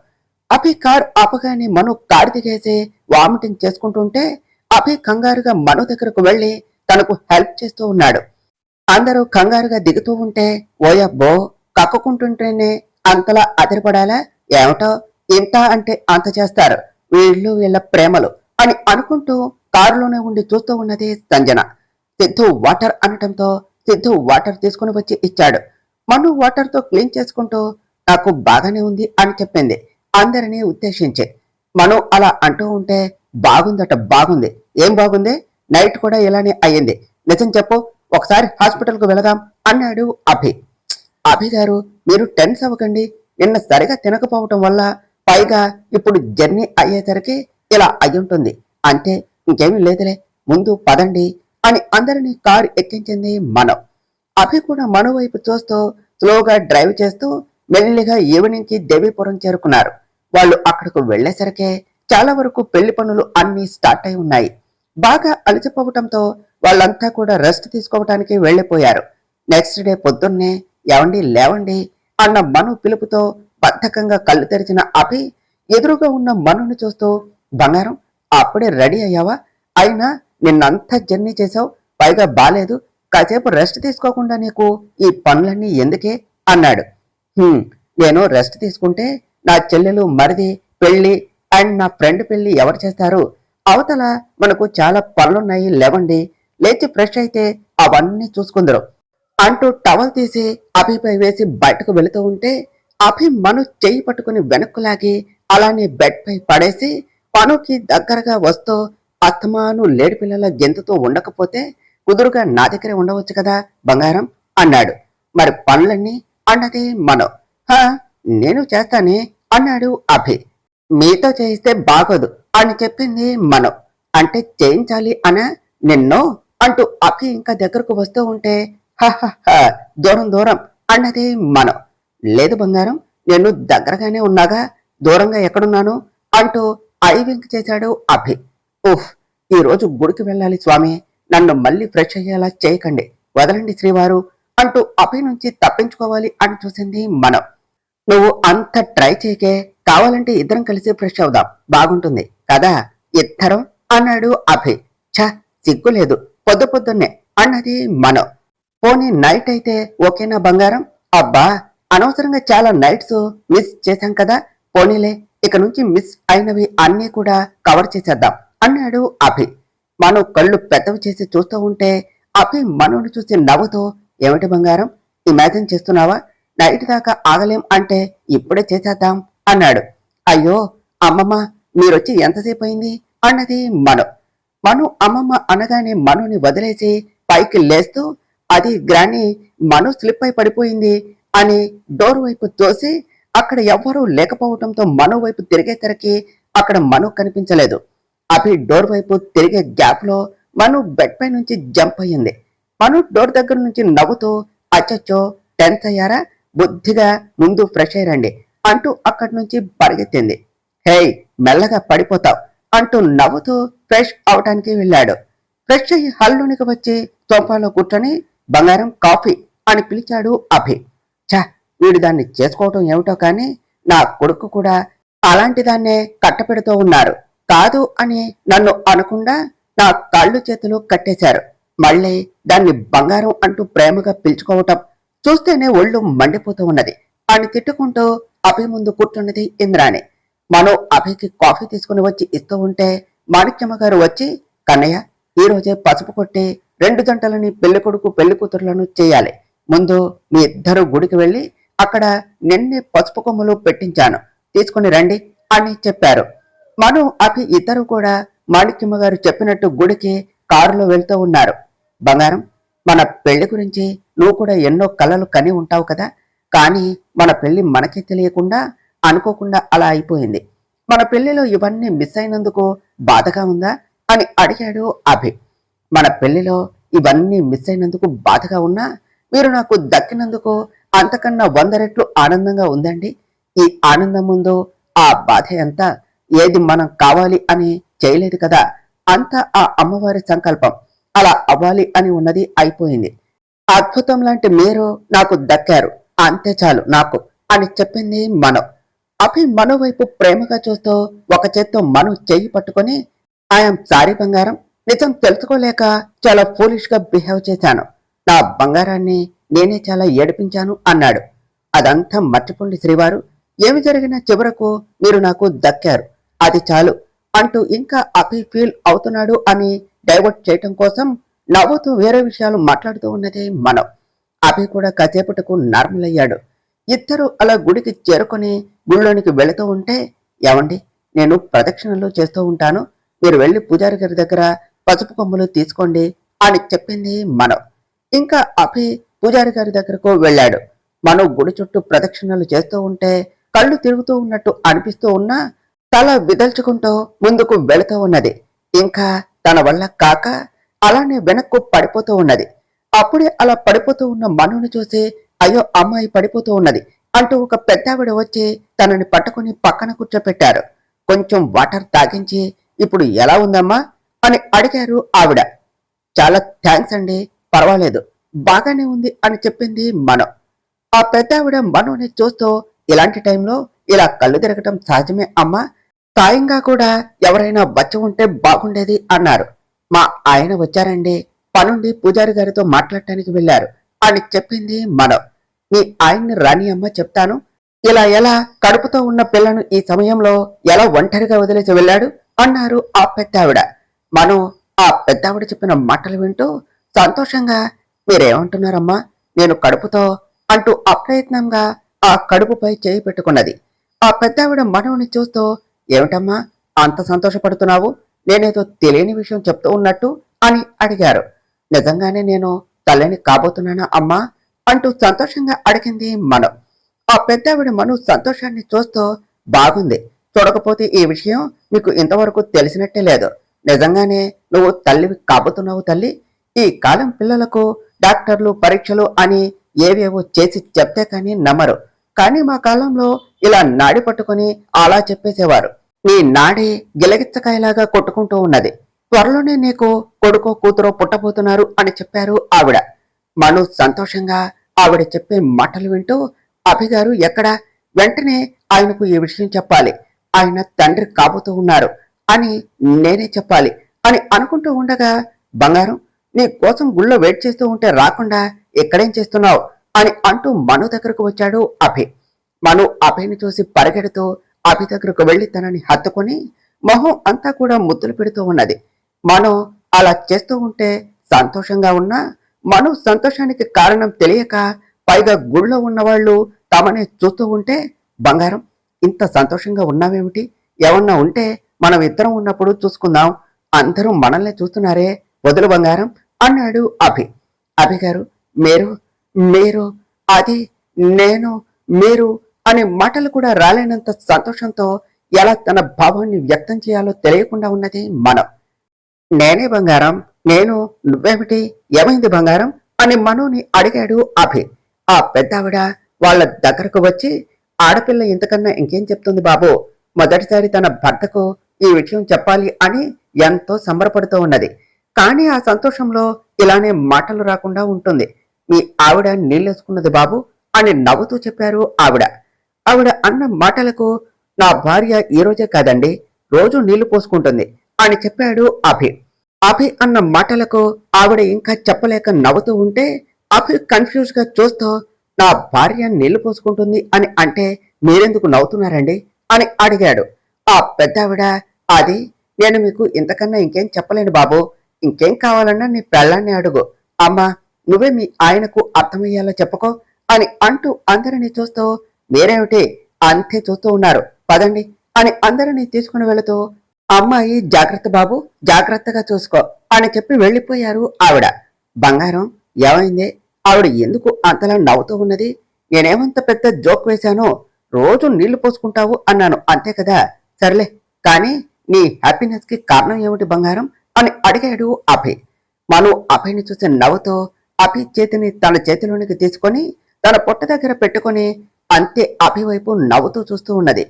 అభి కారు ఆపగానే మను కారు దిగేసి వామిటింగ్ చేసుకుంటుంటే అభి కంగారుగా మను దగ్గరకు వెళ్లి తనకు హెల్ప్ చేస్తూ ఉన్నాడు. అందరూ కంగారుగా దిగుతూ ఉంటే, ఓయబ్బో, కక్కుకుంటుంటేనే అంతలా అదిరిపడాలా, ఏమిటో ఇంత అంటే అంత చేస్తారు వీళ్ళ ప్రేమలు అని అనుకుంటూ కారులోనే ఉండి చూస్తూ ఉన్నది సంజన. సిద్ధు వాటర్ అనటంతో సిద్ధు వాటర్ తీసుకుని వచ్చి ఇచ్చాడు. మను వాటర్ తో క్లీన్ చేసుకుంటూ, నాకు బాగానే ఉంది అని చెప్పింది అందరినీ ఉద్దేశించి. మను అలా అంటూ ఉంటే, బాగుందట, బాగుంది. ఏం బాగుంది? నైట్ కూడా ఇలానే అయ్యింది, నిజం చెప్పు, ఒకసారి హాస్పిటల్ కు వెళదాం అన్నాడు అభి. అభి గారు, మీరు టెన్స్ అవ్వకండి, నిన్న సరిగా తినకపోవటం వల్ల, పైగా ఇప్పుడు జర్నీ అయ్యేసరికి ఇలా అయ్యుంటుంది, అంతే, ఇంకేమీ లేదులే, ముందు పదండి అని అందరినీ కారు ఎక్కించింది మనం. అభి కూడా మను వైపు చూస్తూ స్లోగా డ్రైవ్ చేస్తూ మెల్లిగా ఈవినింగ్ కి దేవీపురం చేరుకున్నారు. వాళ్ళు అక్కడకు వెళ్లేసరికే చాలా వరకు పెళ్లి పనులు అన్ని స్టార్ట్ అయి ఉన్నాయి. బాగా అలసిపోవటంతో వాళ్ళంతా కూడా రెస్ట్ తీసుకోవటానికి వెళ్లిపోయారు. నెక్స్ట్ డే పొద్దున్నే, ఎవండి లేవండి అన్న మను పిలుపుతో బద్ధకంగా కళ్ళు తెరిచిన అభి ఎదురుగా ఉన్న మనుని చూస్తూ, బంగారం అప్పుడే రెడీ అయ్యావా? అయినా నిన్నంతా జర్నీ చేసావు, పైగా బాలేదు, కాసేపు రెస్ట్ తీసుకోకుండా నీకు ఈ పనులన్నీ ఎందుకే అన్నాడు. నేను రెస్ట్ తీసుకుంటే నా చెల్లెలు మరిది పెళ్లి అండ్ నా ఫ్రెండ్ పెళ్లి ఎవరు చేస్తారు? అవతల మనకు చాలా పనులున్నాయి, లేవండి, లేచి ఫ్రెష్ అయితే అవన్నీ చూసుకుందరు అంటూ టవల్ తీసి అభిపై వేసి బయటకు వెళుతూ ఉంటే అభి మను చెయ్యి పట్టుకుని వెనక్కు లాగి అలానే బెడ్ పై పడేసి పనుకి దగ్గరగా వస్తూ, అస్తమాను లేడి పిల్లల గెంతుతో ఉండకపోతే కుదురుగా నా దగ్గరే ఉండవచ్చు కదా బంగారం అన్నాడు. మరి పనులన్నీ అన్నది మను. నేను చేస్తానే అన్నాడు అభి. మీతో చేయిస్తే బాగోదు అని చెప్పింది మను. అంటే చేయించాలి అనా నిన్నో అంటూ అభి ఇంకా దగ్గరకు వస్తూ ఉంటే, దూరం దూరం అన్నది మను. లేదు బంగారం, నేను దగ్గరగానే ఉన్నాగా, దూరంగా ఎక్కడున్నాను అంటూ ఐవింక్ చేశాడు అభి. ఈ రోజు గుడికి వెళ్ళాలి స్వామి, నన్ను మళ్ళీ ఫ్రెష్ అయ్యేలా చేయకండి, వదలండి శ్రీవారు అంటూ అభి నుంచి తప్పించుకోవాలి అని చూసింది మనం. నువ్వు అంత ట్రై చేయకే, కావాలంటే ఇద్దరం కలిసి ఫ్రెష్ అవుదాం, బాగుంటుంది కదా ఇద్దరం అన్నాడు అభి. సిగ్గులేదు, పొద్దు పొద్దున్నే అన్నది మనం. పోనీ నైట్ అయితే ఓకేనా బంగారం? అబ్బా, అనవసరంగా చాలా నైట్స్ మిస్ చేశాం కదా, పోనీలే, ఇక నుంచి మిస్ అయినవి అన్నీ కూడా కవర్ చేసేద్దాం అన్నాడు అభి. మను కళ్ళు పెద్దవి చేసి చూస్తూ ఉంటే అభి మనుని చూసి నవ్వుతూ, ఏమిటి బంగారం, ఇమాజిన్ చేస్తున్నావా? నైట్ దాకా ఆగలేం అంటే ఇప్పుడే చేసేద్దాం అన్నాడు. అయ్యో అమ్మమ్మ, మీరొచ్చి ఎంతసేపు అయింది అన్నది మను. మను అమ్మమ్మ అనగానే మనుని వదిలేసి పైకి లేస్తూ, అది గ్రాని, మను స్లిప్ అయి పడిపోయింది అని డోర్ వైపు తోసి అక్కడ ఎవ్వరూ లేకపోవడంతో మను వైపు తిరిగేసరికి అక్కడ మను కనిపించలేదు. అభి డోర్ వైపు తిరిగే గ్యాప్ లో మను బెడ్ పై నుంచి జంప్ అయ్యింది. మను డోర్ దగ్గర నుంచి నవ్వుతూ, అచ్చచ్చో టెన్స్ అయ్యారా, బుద్ధిగా ముందు ఫ్రెష్ అయ్యండి అంటూ అక్కడి నుంచి పరిగెత్తింది. హేయ్, మెల్లగా పడిపోతావు అంటూ నవ్వుతూ ఫ్రెష్ అవటానికి వెళ్ళాడు. ఫ్రెష్ అయ్యి హల్లోనికి వచ్చి సోఫాలో కూర్చొని బంగారం కాఫీ అని పిలిచాడు అభి. ఛా, వీడు దాన్ని చేసుకోవటం ఏమిటో కానీ నా కొడుకు కూడా అలాంటి దాన్నే కట్టపెడుతూ ఉన్నారు. కాదు అని నన్ను అనకుండా నా కాళ్ళు చేతులు కట్టేశారు. మళ్ళీ దాన్ని బంగారం అంటూ ప్రేమగా పిలుచుకోవటం చూస్తేనే ఒళ్ళు మండిపోతూ ఉన్నది అని తిట్టుకుంటూ అభి ముందు కూర్చున్నది ఇంద్రాణి. మనో అభికి కాఫీ తీసుకుని వచ్చి ఇస్తూ ఉంటే మాణిక్యమ్మ గారు వచ్చి, కన్నయ్య, ఈ రోజే పసుపు కొట్టి 2 జంటలని పెళ్లి కొడుకు పెళ్లి కూతురులను చేయాలి. ముందు మీ ఇద్దరు గుడికి వెళ్ళి అక్కడ నిన్నే పసుపు కొమ్ములు పెట్టించాను, తీసుకుని రండి అని చెప్పారు. మను అభి ఇద్దరు కూడా మాణిక్యమ్మ గారు చెప్పినట్టు గుడికి కారులో వెళ్తూ ఉన్నారు. బంగారం, మన పెళ్లి గురించి నువ్వు కూడా ఎన్నో కలలు కని ఉంటావు కదా, కానీ మన పెళ్లి మనకే తెలియకుండా అనుకోకుండా అలా అయిపోయింది. మన పెళ్లిలో ఇవన్నీ మిస్ అయినందుకు బాధగా ఉందా అని అడిగాడు అభి. మన పెళ్లిలో ఇవన్నీ మిస్ అయినందుకు బాధగా ఉన్నా మీరు నాకు దక్కినందుకు అంతకన్నా 100 రెట్లు ఆనందంగా ఉందండి. ఈ ఆనందం ముందు ఆ బాధ ఎంత? ఏది మనం కావాలి అని చేయలేదు కదా, అంతా ఆ అమ్మవారి సంకల్పం. అలా అవ్వాలి అని ఉన్నది అయిపోయింది. అద్భుతం లాంటి మీరు నాకు దక్కారు, అంతే చాలు నాకు అని చెప్పింది మను. అభి మను వైపు ప్రేమగా చూస్తూ ఒక చేత్తో మను చెయ్యి పట్టుకొని, ఐఎమ్ సారీ బంగారం, నిజం తెలుసుకోలేక చాలా ఫూలిష్ గా బిహేవ్ చేశాను. నా బంగారాన్ని నేనే చాలా ఏడిపించాను అన్నాడు. అదంతా మర్చిపోండి శ్రీవారు, ఏమి జరిగినా చివరకు మీరు నాకు దక్కారు, అది చాలు అంటూ ఇంకా అభి ఫీల్ అవుతున్నాడు అని డైవర్ట్ చేయటం కోసం నవ్వుతూ వేరే విషయాలు మాట్లాడుతూ ఉన్నది మనం. అభి కూడా కాసేపటికు నార్మల్ అయ్యాడు. ఇద్దరు అలా గుడికి చేరుకొని గుళ్ళోనికి వెళుతూ ఉంటే, ఏమండి, నేను ప్రదక్షిణలు చేస్తూ ఉంటాను, మీరు వెళ్లి పూజారి గారి దగ్గర పసుపు కొమ్ములు తీసుకోండి అని చెప్పింది మనం. ఇంకా అభి పూజారి గారి దగ్గరకు వెళ్ళాడు. మనం గుడి చుట్టూ ప్రదక్షిణలు చేస్తూ ఉంటే కళ్ళు తిరుగుతూ ఉన్నట్టు అనిపిస్తూ ఉన్నా తల విదల్చుకుంటూ ముందుకు వెళుతూ ఉన్నది. ఇంకా తన వల్ల కాక అలానే వెనక్కు పడిపోతూ ఉన్నది. అప్పుడే అలా పడిపోతూ ఉన్న మనుని చూసి, అయ్యో అమ్మాయి పడిపోతూ ఉన్నది అంటూ ఒక పెద్దావిడ వచ్చి తనని పట్టుకుని పక్కన కూర్చోపెట్టారు. కొంచెం వాటర్ తాగించి, ఇప్పుడు ఎలా ఉందమ్మా అని అడిగారు ఆవిడ. చాలా థ్యాంక్స్ అండి, పర్వాలేదు, బాగానే ఉంది అని చెప్పింది మను. ఆ పెద్దావిడ మనుని చూస్తూ, ఇలాంటి టైంలో ఇలా కళ్ళు తిరగటం సహజమే అమ్మా, సాయంగా కూడా ఎవరైనా వచ్చి ఉంటే బాగుండేది అన్నారు. మా ఆయన వచ్చారండి, పనుండి పూజారి గారితో మాట్లాడటానికి వెళ్లారు అని చెప్పింది మనం. మీ ఆయన్ని రాని అమ్మ, చెప్తాను. ఇలా ఎలా కడుపుతో ఉన్న పిల్లను ఈ సమయంలో ఎలా ఒంటరిగా వదిలేసి వెళ్ళాడు అన్నారు ఆ పెద్దావిడ. మనం ఆ పెద్దావిడ చెప్పిన మాటలు వింటూ సంతోషంగా, మీరేమంటున్నారమ్మా, నేను కడుపుతో అంటూ అప్రయత్నంగా ఆ కడుపుపై చేయి పెట్టుకున్నది. ఆ పెద్దావిడ మనవుని చూస్తూ, ఏమిటమ్మా అంత సంతోషపడుతున్నావు, నేనేదో తెలియని విషయం చెప్తూ ఉన్నట్టు అని అడిగారు. నిజంగానే నేను తల్లిని కాబోతున్నానా అమ్మా అంటూ సంతోషంగా అడిగింది మను. ఆ పెద్దావిడ మను సంతోషాన్ని చూస్తూ, బాగుంది, చూడకపోతే ఈ విషయం మీకు ఇంతవరకు తెలిసినట్టే లేదు. నిజంగానే నువ్వు తల్లివి కాబోతున్నావు తల్లి. ఈ కాలం పిల్లలకు డాక్టర్లు పరీక్షలు అని ఏవేవో చేసి చెప్తే కానీ నమ్మరు. కానీ మా కాలంలో ఇలా నాడి పట్టుకుని అలా చెప్పేసేవారు. నీ నాడి గిలగిచ్చకాయలాగా కొట్టుకుంటూ ఉన్నది. త్వరలోనే నీకు కొడుకో కూతురో పుట్టబోతున్నారు అని చెప్పారు ఆవిడ. మను సంతోషంగా ఆవిడ చెప్పే మాటలు వింటూ, అభిగారు ఎక్కడా, వెంటనే ఆయనకు ఈ విషయం చెప్పాలి, ఆయన తండ్రి కాబోతూ ఉన్నారు అని నేనే చెప్పాలి అని అనుకుంటూ ఉండగా, బంగారం, నీ కోసం గుళ్ళో వెయిట్ చేస్తూ ఉంటే రాకుండా ఎక్కడేం చేస్తున్నావు అని అంటూ మను దగ్గరకు వచ్చాడు అభి. మను అభిని చూసి పరిగెడుతూ అభి దగ్గరకు వెళ్లి తనని హత్తుకొని మొహం అంతా కూడా ముద్దులు పెడుతూ ఉన్నది. మను అలా చేస్తూ ఉంటే సంతోషంగా ఉన్నా మను సంతోషానికి కారణం తెలియక పైగా గుళ్ళో ఉన్నవాళ్ళు తమనే చూస్తూ ఉంటే, బంగారం ఇంత సంతోషంగా ఉన్నావేమిటి? ఏమన్నా ఉంటే మనం ఇద్దరం ఉన్నప్పుడు చూసుకుందాం. అందరూ మనల్నే చూస్తున్నారే, వదులు బంగారం అన్నాడు అభి. అభి గారు, మీరు మీరు అది నేను మీరు అనే మాటలు కూడా రాలేనంత సంతోషంతో ఎలా తన భావాన్ని వ్యక్తం చేయాలో తెలియకుండా ఉన్నది మనం. నేనే బంగారం, నేను, నువ్వేమిటి, ఏమైంది బంగారం అని మనోని అడిగాడు అభి. ఆ పెద్దావిడ వాళ్ళ దగ్గరకు వచ్చి, ఆడపిల్ల ఇంతకన్నా ఇంకేం చెప్తుంది బాబు, మొదటిసారి తన భర్తకు ఈ విషయం చెప్పాలి అని ఎంతో సంబరపడుతూ ఉన్నది. కానీ ఆ సంతోషంలో ఇలానే మాటలు రాకుండా ఉంటుంది. మీ ఆవిడ నీళ్ళేసుకున్నది బాబు అని నవ్వుతూ చెప్పారు ఆవిడ. ఆవిడ అన్న మాటలకు, నా భార్య ఈ రోజే కాదండి, రోజు నీళ్లు పోసుకుంటుంది అని చెప్పాడు అభి. అభి అన్న మాటలకు ఆవిడ ఇంకా చెప్పలేక నవ్వుతూ ఉంటే, అభి కన్ఫ్యూజ్ గా చూస్తూ, నా భార్య నీళ్లు పోసుకుంటుంది అని అంటే మీరెందుకు నవ్వుతున్నారండి అని అడిగాడు. ఆ పెద్దావిడ, అది నేను మీకు ఇంతకన్నా ఇంకేం చెప్పలేను బాబు, ఇంకేం కావాలన్నా నీ పెళ్ళాన్ని అడుగు, అమ్మా నువ్వే మీ ఆయనకు అర్థమయ్యేలా చెప్పుకో అని అంటూ అందరినీ చూస్తూ, మీరేమిటి అంతే చూస్తూ ఉన్నారు, పదండి అని అందరినీ తీసుకుని వెళుతూ, అమ్మాయి జాగ్రత్త బాబు, జాగ్రత్తగా చూసుకో అని చెప్పి వెళ్ళిపోయారు ఆవిడ. బంగారం, ఏమైంది, ఆవిడ ఎందుకు అంతలా నవ్వుతూ ఉన్నది? నేనేమంత పెద్ద జోక్ వేశానో, రోజు నీళ్లు పోసుకుంటావు అన్నాను అంతే కదా, సర్లే కానీ నీ హ్యాపీనెస్ కి కారణం ఏమిటి బంగారం అని అడిగాడు అభి. మను అభయ్ని చూసి నవ్వుతూ అభి చేతిని తన చేతిలోనికి తీసుకొని తన పొట్ట దగ్గర పెట్టుకొని అంతే అభి వైపు నవ్వుతూ చూస్తూ ఉన్నది.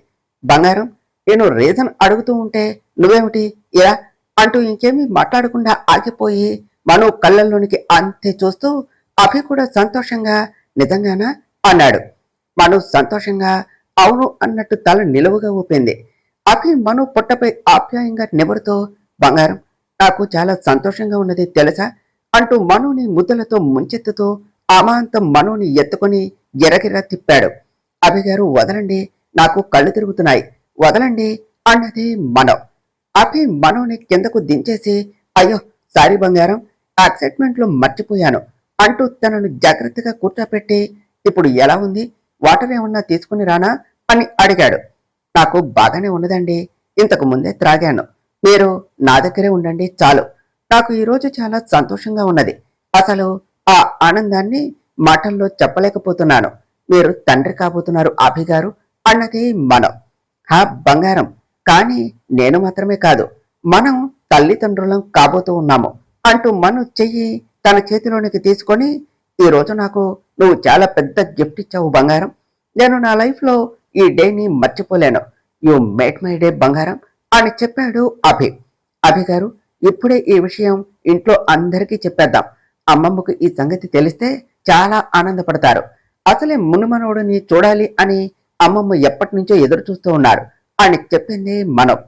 బంగారం, నేను రీజన్ అడుగుతూ ఉంటే నువ్వేమిటి ఇలా అంటూ ఇంకేమీ మాట్లాడకుండా ఆగిపోయి మను కళ్ళల్లోనికి అంతే చూస్తూ, అభి కూడా సంతోషంగా, నిజంగానా అన్నాడు. మను సంతోషంగా అవును అన్నట్టు తల నిలువుగా ఊపింది. అభి మను పొట్టపై ఆప్యాయంగా నిబడుతూ, బంగారం నాకు చాలా సంతోషంగా ఉన్నది తెలుసా అంటూ మనుని ముద్దలతో ముంచెత్తుతూ అమాంతం మనుని ఎత్తుకొని గిరగిరా తిప్పాడు. అభిగారు, వదలండి, నాకు కళ్ళు తిరుగుతున్నాయి, వదలండి అన్నది మనో. అభి మనోని కిందకు దించేసి, అయ్యో సారీ బంగారం, ఎక్సైట్మెంట్ లో మర్చిపోయాను అంటూ తనను జాగ్రత్తగా కూర్చోపెట్టి, ఇప్పుడు ఎలా ఉంది, వాటర్ ఏమన్నా తీసుకుని రానా అని అడిగాడు. నాకు బాగానే ఉన్నదండి, ఇంతకు ముందే త్రాగాను, మీరు నా దగ్గరే ఉండండి చాలు, నాకు ఈరోజు చాలా సంతోషంగా ఉన్నది, అసలు ఆ ఆనందాన్ని మాటల్లో చెప్పలేకపోతున్నాను, మీరు తండ్రి కాబోతున్నారు అభిగారు అన్నది మనం. హా బంగారం, కానీ నేను మాత్రమే కాదు, మనం తల్లిదండ్రులం కాబోతూ ఉన్నాము అంటూ మను చెయ్యి తన చేతిలోనికి తీసుకొని, ఈ రోజు నాకు నువ్వు చాలా పెద్ద గిఫ్ట్ ఇచ్చావు బంగారం, నేను నా లైఫ్ లో ఈ డేని మర్చిపోలేను, యు మేడ్ మై డే బంగారం అని చెప్పాడు అభి. అభి గారు, ఇప్పుడే ఈ విషయం ఇంట్లో అందరికీ చెప్పేద్దాం, అమ్మమ్మకు ఈ సంగతి తెలిస్తే చాలా ఆనందపడతారు, అసలే మునుమనోడిని చూడాలి అని అమ్మమ్మ ఎప్పటి నుంచో ఎదురు చూస్తూ ఉన్నారు అని చెప్పింది మనం.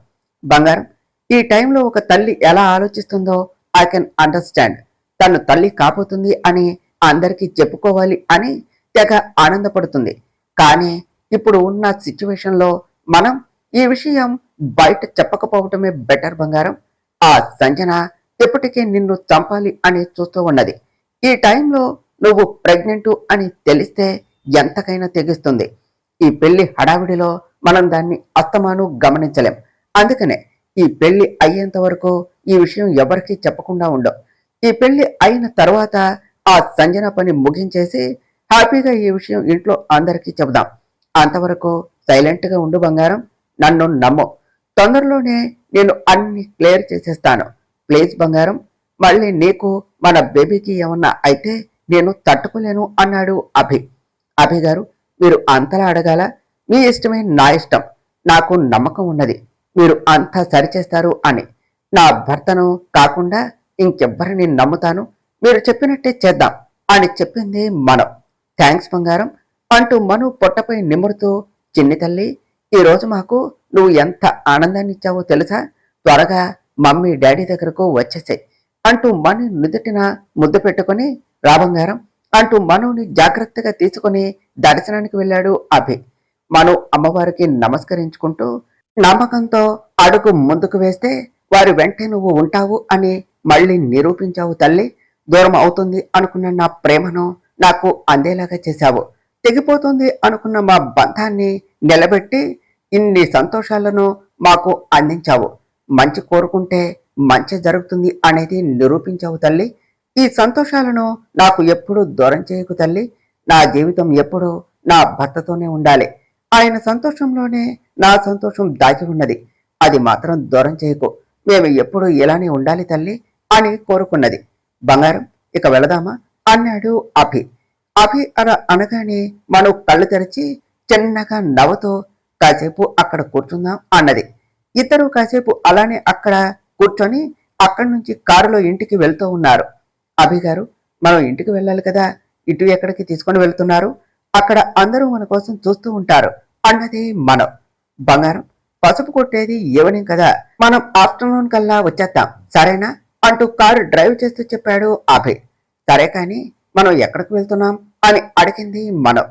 బంగారం, ఈ టైంలో ఒక తల్లి ఎలా ఆలోచిస్తుందో ఐ కెన్ అండర్స్టాండ్, తను తల్లి కాబోతుంది అని అందరికీ చెప్పుకోవాలి అని తెగ ఆనందపడుతుంది, కానీ ఇప్పుడు ఉన్న సిచ్యువేషన్ లో మనం ఈ విషయం బయట చెప్పకపోవటమే బెటర్ బంగారం, ఆ సంజన ఇప్పటికే నిన్ను చంపాలి అని చూస్తూ ఉన్నది, ఈ టైంలో నువ్వు ప్రెగ్నెంట్ అని తెలిస్తే ఎంతకైనా తెగిస్తుంది, ఈ పెళ్లి హడావిడిలో మనం దాన్ని అస్తమాను గమనించలేం, అందుకనే ఈ పెళ్లి అయ్యేంత వరకు ఈ విషయం ఎవరికీ చెప్పకుండా ఉండం, ఈ పెళ్లి అయిన తర్వాత ఆ సంజన పని ముగించేసి హ్యాపీగా ఈ విషయం ఇంట్లో అందరికీ చెబుదాం, అంతవరకు సైలెంట్ గా ఉండు బంగారం, నన్ను నమ్ము, తొందరలోనే నేను అన్ని క్లియర్ చేసేస్తాను, ప్లీజ్ బంగారం, మళ్ళీ నీకు మన బేబీకి ఏమన్నా అయితే నేను తట్టుకోలేను అన్నాడు అభి. అభి గారు, మీరు అంతలా అడగాల, మీ ఇష్టమే నా ఇష్టం, నాకు నమ్మకం ఉన్నది మీరు అంతా సరిచేస్తారు అని, నా భర్తను కాకుండా ఇంకెవ్వరిని నమ్ముతాను, మీరు చెప్పినట్టే చేద్దాం అని చెప్పింది మనం. థ్యాంక్స్ బంగారం అంటూ మను పొట్టపై నిమురుతూ, చిన్ని తల్లి, ఈ రోజు మాకు నువ్వు ఎంత ఆనందాన్ని ఇచ్చావో తెలుసా, త్వరగా మమ్మీ డాడీ దగ్గరకు వచ్చేసాయి అంటూ మను నుదుటిన ముద్దు పెట్టుకుని, రా బంగారం అంటూ మనుని జాగ్రత్తగా తీసుకుని దర్శనానికి వెళ్ళాడు అభి. మను అమ్మవారికి నమస్కరించుకుంటూ, నమ్మకంతో అడుగు ముందుకు వేస్తే వారి వెంటే నువ్వు ఉంటావు అని మళ్ళీ నిరూపించావు తల్లి, దూరం అవుతుంది అనుకున్న నా ప్రేమను నాకు అందేలాగా చేశావు. తెగిపోతుంది అనుకున్న మా బంధాన్ని నిలబెట్టి ఇన్ని సంతోషాలను మాకు అందించావు. మంచి కోరుకుంటే మంచి జరుగుతుంది అనేది నిరూపించావు తల్లి. ఈ సంతోషాలను నాకు ఎప్పుడూ దూరం చేయకు తల్లి. నా జీవితం ఎప్పుడూ నా భర్తతోనే ఉండాలి. ఆయన సంతోషంలోనే నా సంతోషం దాగి ఉన్నది. అది మాత్రం దూరం చేయకు. మేము ఎప్పుడూ ఇలానే ఉండాలి తల్లి అని కోరుకున్నది. బంగారం, ఇక వెళదామా అన్నాడు అభి. అభి అలా అనగానే మనం కళ్ళు తెరిచి చిన్నగా నవ్వుతూ కాసేపు అక్కడ కూర్చుందాం అన్నది. ఇద్దరు కాసేపు అలానే అక్కడ కూర్చొని అక్కడి నుంచి కారులో ఇంటికి వెళ్తూ ఉన్నారు. అభి గారు, మనం ఇంటికి వెళ్ళాలి కదా, ఇటు ఎక్కడికి తీసుకొని వెళ్తున్నారు? అక్కడ అందరూ మన కోసం చూస్తూ ఉంటారు అన్నది మనం. బంగారం, పసుపు కొట్టేది ఈవినింగ్ కదా, మనం ఆఫ్టర్నూన్ కల్లా వచ్చేస్తాం సరేనా అంటూ కారు డ్రైవ్ చేస్తూ చెప్పాడు అభయ్. సరే కానీ మనం ఎక్కడికి వెళ్తున్నాం అని అడిగింది మనం.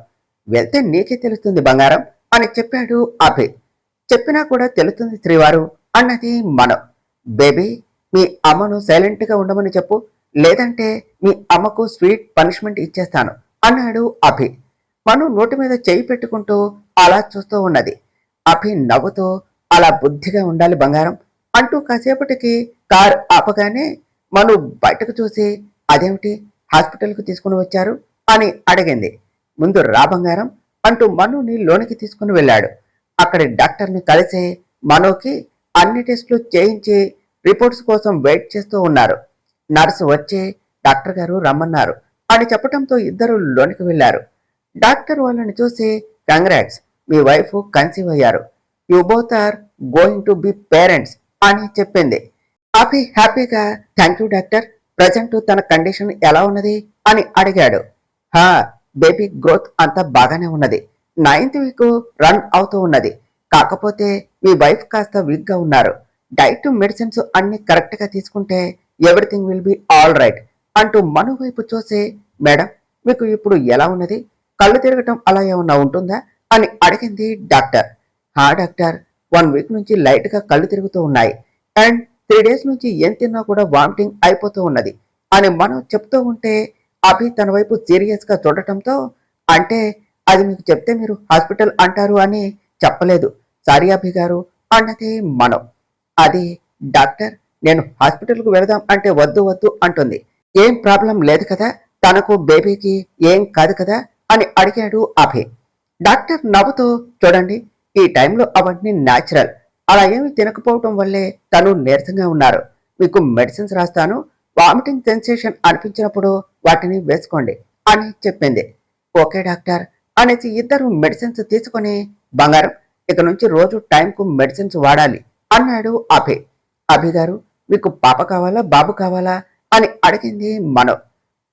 వెళ్తే నీకే తెలుస్తుంది బంగారం అని చెప్పాడు అభయ్. చెప్పినా కూడా తెలుస్తుంది శ్రీవారు అన్నది మనం. బేబీ, మీ అమ్మను సైలెంట్ గా ఉండమని చెప్పు, లేదంటే మీ అమ్మకు స్వీట్ పనిష్మెంట్ ఇచ్చేస్తాను అన్నాడు అభి. మను నోటి మీద చేయి పెట్టుకుంటూ అలా చూస్తూ ఉన్నది. అభి నవ్వుతూ, అలా బుద్ధిగా ఉండాలి బంగారం అంటూ కాసేపటికి కార్ ఆపగానే మను బయటకు చూసి, అదేమిటి హాస్పిటల్కు తీసుకుని వచ్చారు అని అడిగింది. ముందు రా బంగారం అంటూ మనుని లోనికి తీసుకుని వెళ్ళాడు. అక్కడి డాక్టర్ని కలిసి మనోకి అన్ని టెస్టులు చేయించి రిపోర్ట్స్ కోసం వెయిట్ చేస్తూ ఉన్నారు. నర్సు వచ్చి డాక్టర్ గారు రమ్మన్నారు అని చెప్పడంతో ఇద్దరు లోనికి వెళ్లారు. డాక్టర్ వాళ్ళని చూసి, కంగ్రాట్స్, మీ వైఫ్ కన్సీవ్ అయ్యారు. You both are going to be parents అని చెప్పింది. అభి హ్యాపీగా థ్యాంక్ యూ డాక్టర్, ప్రజెంట్ తన కండిషన్ ఎలా ఉన్నది అని అడిగాడు. హా, బేబీ గ్రోత్ అంతా బాగానే ఉన్నది. 9th వీక్ రన్ అవుతూ ఉన్నది. కాకపోతే మీ వైఫ్ కాస్త వీక్ గా ఉన్నారు. డైట్ మెడిసిన్స్ అన్ని కరెక్ట్ గా తీసుకుంటే everything will be all right అంటూ మను వైపు చూసి, మేడం మీకు ఇప్పుడు ఎలా ఉన్నది, కళ్ళు తిరగటం అలా ఏమన్నా ఉంటుందా అని అడిగింది డాక్టర్. హా డాక్టర్, 1 వీక్ నుంచి లైట్ గా కళ్ళు తిరుగుతూ ఉన్నాయి అండ్ 3 days నుంచి ఏం తిన్నా కూడా వామిటింగ్ అయిపోతూ ఉన్నది అని మనం చెప్తూ ఉంటే అభి తన వైపు సీరియస్ గా చూడటంతో, అంటే అది మీకు చెప్తే మీరు హాస్పిటల్ అంటారు అని చెప్పలేదు, సారీ అభి గారు అన్నది మనం. అది డాక్టర్, నేను హాస్పిటల్కు వెళదాం అంటే వద్దు వద్దు అంటుంది. ఏం ప్రాబ్లం లేదు కదా, తనకు బేబీకి ఏం కాదు కదా అని అడిగాడు అభి. డాక్టర్ నవ్వుతూ, చూడండి ఈ టైంలో అవన్నీ న్యాచురల్, అలా ఏమి తినకపోవటం వల్లే తను నీరసంగా ఉన్నారు. మీకు మెడిసిన్స్ రాస్తాను, వామిటింగ్ సెన్సేషన్ అనిపించినప్పుడు వాటిని వేసుకోండి అని చెప్పింది. ఓకే డాక్టర్ అనేసి ఇద్దరు మెడిసిన్స్ తీసుకొని, బంగారం ఇక నుంచి రోజు టైంకు మెడిసిన్స్ వాడాలి అన్నాడు అభి. అభి గారు, మీకు పాప కావాలా బాబు కావాలా అని అడిగింది మనం.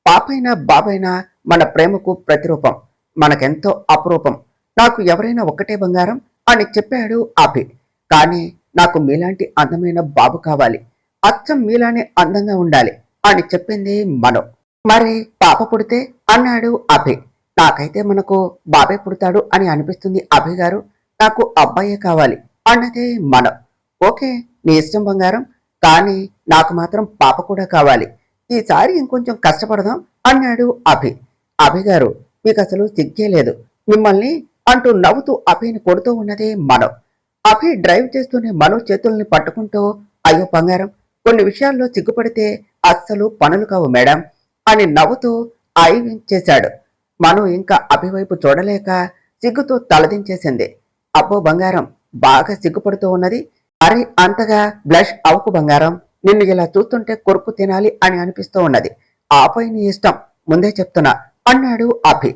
పాపైనా బాబైనా మన ప్రేమకు ప్రతిరూపం, మనకెంతో అపురూపం. నాకు ఎవరైనా ఒక్కటే బంగారం అని చెప్పాడు అభి. కానీ నాకు మీలాంటి అందమైన బాబు కావాలి, అచ్చం మీలానే అందంగా ఉండాలి అని చెప్పింది మనం. మరి పాప పుడితే అన్నాడు అభి. నాకైతే మనకు బాబే పుడతాడు అని అనిపిస్తుంది అభి గారు, నాకు అబ్బాయే కావాలి అన్నదే మనం. ఓకే నీ ఇష్టం బంగారం, కానీ నాకు మాత్రం పాప కూడా కావాలి. ఈసారి ఇంకొంచెం కష్టపడదాం అన్నాడు అభి. అభి గారు, మీకు అసలు సిగ్గే లేదు, మిమ్మల్ని అంటూ నవ్వుతూ అభిని కొడుతూ ఉన్నదే మనం. అభి డ్రైవ్ చేస్తూనే మనో చేతుల్ని పట్టుకుంటూ, అయ్యో బంగారం, కొన్ని విషయాల్లో సిగ్గుపడితే అస్సలు పనులు కావు మేడం అని నవ్వుతూ ఐ వింక్ చేశాడు. మనం ఇంకా అభి వైపు చూడలేక సిగ్గుతో తలదించేసింది. అబ్బో బంగారం, బాగా సిగ్గుపడుతూ ఉన్నది. అరే అంతగా బ్లష్ అవ్వకు బంగారం, నిన్ను ఇలా చూస్తుంటే కొరుకు తినాలి అని అనిపిస్తూ ఉన్నది. ఆపై నీ ఇష్టం, ముందే చెప్తున్నా అన్నాడు అభి.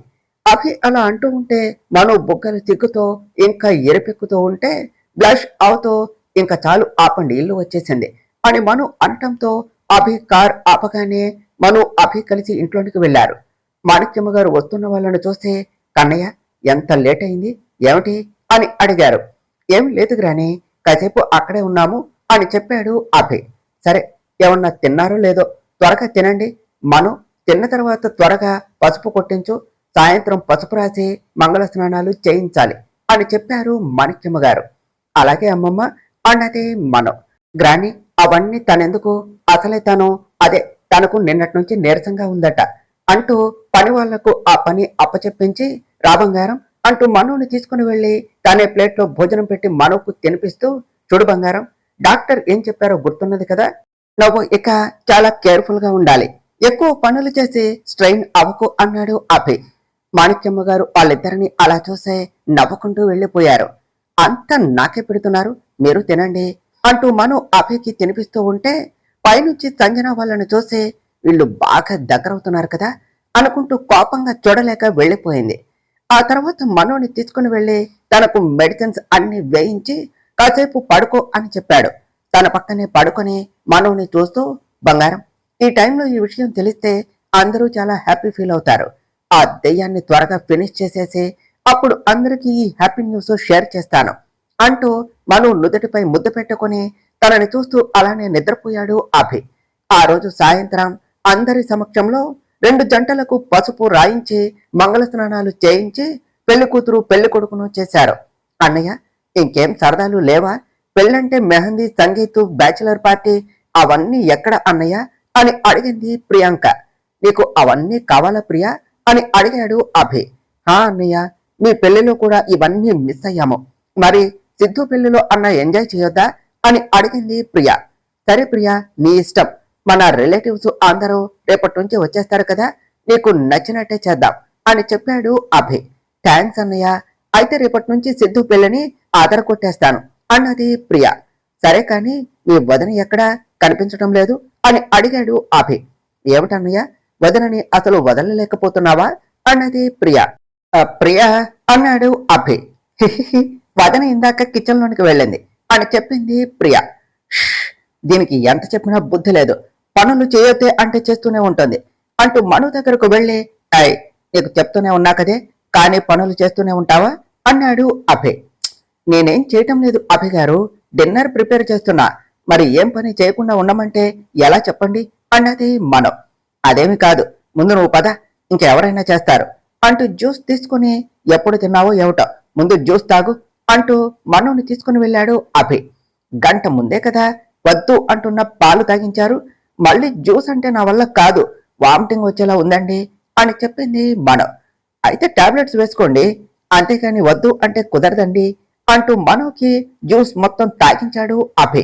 అభి అలా అంటూ ఉంటే మను బుగ్గలు సిగ్గుతో ఇంకా ఎరిపెక్కుతూ ఉంటే బ్లష్ అవుతూ, ఇంకా చాలు ఆపండి ఇల్లు వచ్చేసింది అని మను అనటంతో అభి కార్ ఆపగానే మను అభి కలిసి ఇంట్లోనికి వెళ్లారు. మాణిక్యమ్మ గారు వస్తున్న వాళ్ళని చూస్తే, కన్నయ్య ఎంత లేట్ అయింది ఏమిటి అని అడిగారు. ఏం లేదు గ్రాని, కాసేపు అక్కడే ఉన్నాము అని చెప్పాడు అభి. సరే, ఏమన్నా తిన్నారో లేదో త్వరగా తినండి. మను తిన్న తర్వాత త్వరగా పసుపు కొట్టించు, సాయంత్రం పసుపు రాసి మంగళ స్నానాలు చేయించాలి అని చెప్పారు మాణిక్యమ్మ గారు. అలాగే అమ్మమ్మ అన్నది మనం. గ్రాని, అవన్నీ తనెందుకు, అసలే తను అదే తనకు నిన్నటి నుంచి నీరసంగా ఉందట, అంటూ పని వాళ్లకు ఆ పని అప్పచెప్పించి రా బంగారం అంటూ మనుని తీసుకుని వెళ్లి తనే ప్లేట్లో భోజనం పెట్టి మనుకు తినిపిస్తూ చూడు బంగారం, డాక్టర్ ఏం చెప్పారో గుర్తున్నది కదా, నువ్వు ఇక చాలా కేర్ఫుల్ గా ఉండాలి, ఎక్కువ పనులు చేసి స్ట్రెయిన్ అవ్వకు అన్నాడు అభి. మాణిక్యమ్మ గారు వాళ్ళిద్దరిని అలా చూసే నవ్వుకుంటూ వెళ్లిపోయారు. అంతా నాకే పెడుతున్నారు, మీరు తినండి అంటూ మను అభికి తినిపిస్తూ ఉంటే పైనుంచి సంజన వాళ్ళను చూసి వీళ్ళు బాగా దగ్గరవుతున్నారు కదా అనుకుంటూ కోపంగా చూడలేక వెళ్లిపోయింది. ఆ తర్వాత మనోని తీసుకుని వెళ్లి తనకు మెడిసిన్స్ అన్ని వేయించి కాసేపు పడుకో అని చెప్పాడు. తన పక్కనే పడుకొని మనోని చూస్తూ బంగారం, ఈ టైంలో ఈ విషయం తెలిస్తే అందరూ చాలా హ్యాపీ ఫీల్ అవుతారు. ఆ దెయ్యాన్ని త్వరగా ఫినిష్ చేసేసి అప్పుడు అందరికీ ఈ హ్యాపీ న్యూస్ షేర్ చేస్తాను అంటూ మను నుదుటిపై ముద్దు పెట్టుకుని తనని చూస్తూ అలానే నిద్రపోయాడు అభి. ఆ రోజు సాయంత్రం అందరి సమక్షంలో 2 జంటలకు పసుపు రాయించి మంగళ స్నానాలు చేయించి పెళ్లి కూతురు పెళ్లి కొడుకును చేశారు. అన్నయ్య, ఇంకేం సరదాలు లేవా? పెళ్ళంటే మెహందీ, సంగీత్, బ్యాచిలర్ పార్టీ అవన్నీ ఎక్కడ అన్నయ్య అని అడిగింది ప్రియాంక. నీకు అవన్నీ కావాలా ప్రియా అని అడిగాడు అభి. హా అన్నయ్య, మీ పెళ్లిలో కూడా ఇవన్నీ మిస్ అయ్యాము, మరి సిద్ధు పెళ్లిలో అన్న ఎంజాయ్ చేయొద్దా అని అడిగింది ప్రియా. సరే ప్రియా, నీ ఇష్టం, మన రిలేటివ్స్ అందరూ రేపటి నుంచి వచ్చేస్తారు కదా, నీకు నచ్చినట్టే చేద్దాం అని చెప్పాడు అభి. థ్యాంక్స్ అన్నయ్య, అయితే రేపటి నుంచి సిద్ధు పెళ్లిని ఆధార కొట్టేస్తాను అన్నది ప్రియా. సరే కాని మీ వదిన ఎక్కడా కనిపించడం లేదు అని అడిగాడు అభి. ఏమిటన్నయ్య, వదినని అసలు వదలలేకపోతున్నావా అన్నది ప్రియా. ప్రియా అన్నాడు అభి. వదిన ఇందాక కిచెన్ లోనికి వెళ్ళింది అని చెప్పింది ప్రియా. దీనికి ఎంత చెప్పినా బుద్ధి లేదు, పనులు చేయొద్దే అంటే చేస్తూనే ఉంటుంది అంటూ మను దగ్గరకు వెళ్ళి నీకు చెప్తూనే ఉన్నా కదే, కానీ పనులు చేస్తూనే ఉంటావా అన్నాడు అభి. నేనేం చేయటం లేదు అభి గారు, డిన్నర్ ప్రిపేర్ చేస్తున్నా, మరి ఏం పని చేయకుండా ఉండమంటే ఎలా చెప్పండి అన్నది మను. అదేమి కాదు, ముందు నువ్వు పద, ఇంకెవరైనా చేస్తారు అంటూ జ్యూస్ తీసుకుని ఎప్పుడు తిన్నావో ఏమిటో, ముందు జ్యూస్ తాగు అంటూ మనుని తీసుకుని వెళ్ళాడు అభి. గంట ముందే కదా వద్దు అంటున్న పాలు తాగించారు, మళ్ళీ జ్యూస్ అంటే నా వల్ల కాదు, వామిటింగ్ వచ్చేలా ఉందండి అని చెప్పింది మను. అయితే టాబ్లెట్స్ వేసుకోండి, అంతేకాని వద్దు అంటే కుదరదండి అంటూ మనుకి జ్యూస్ మొత్తం తాగించాడు అభి.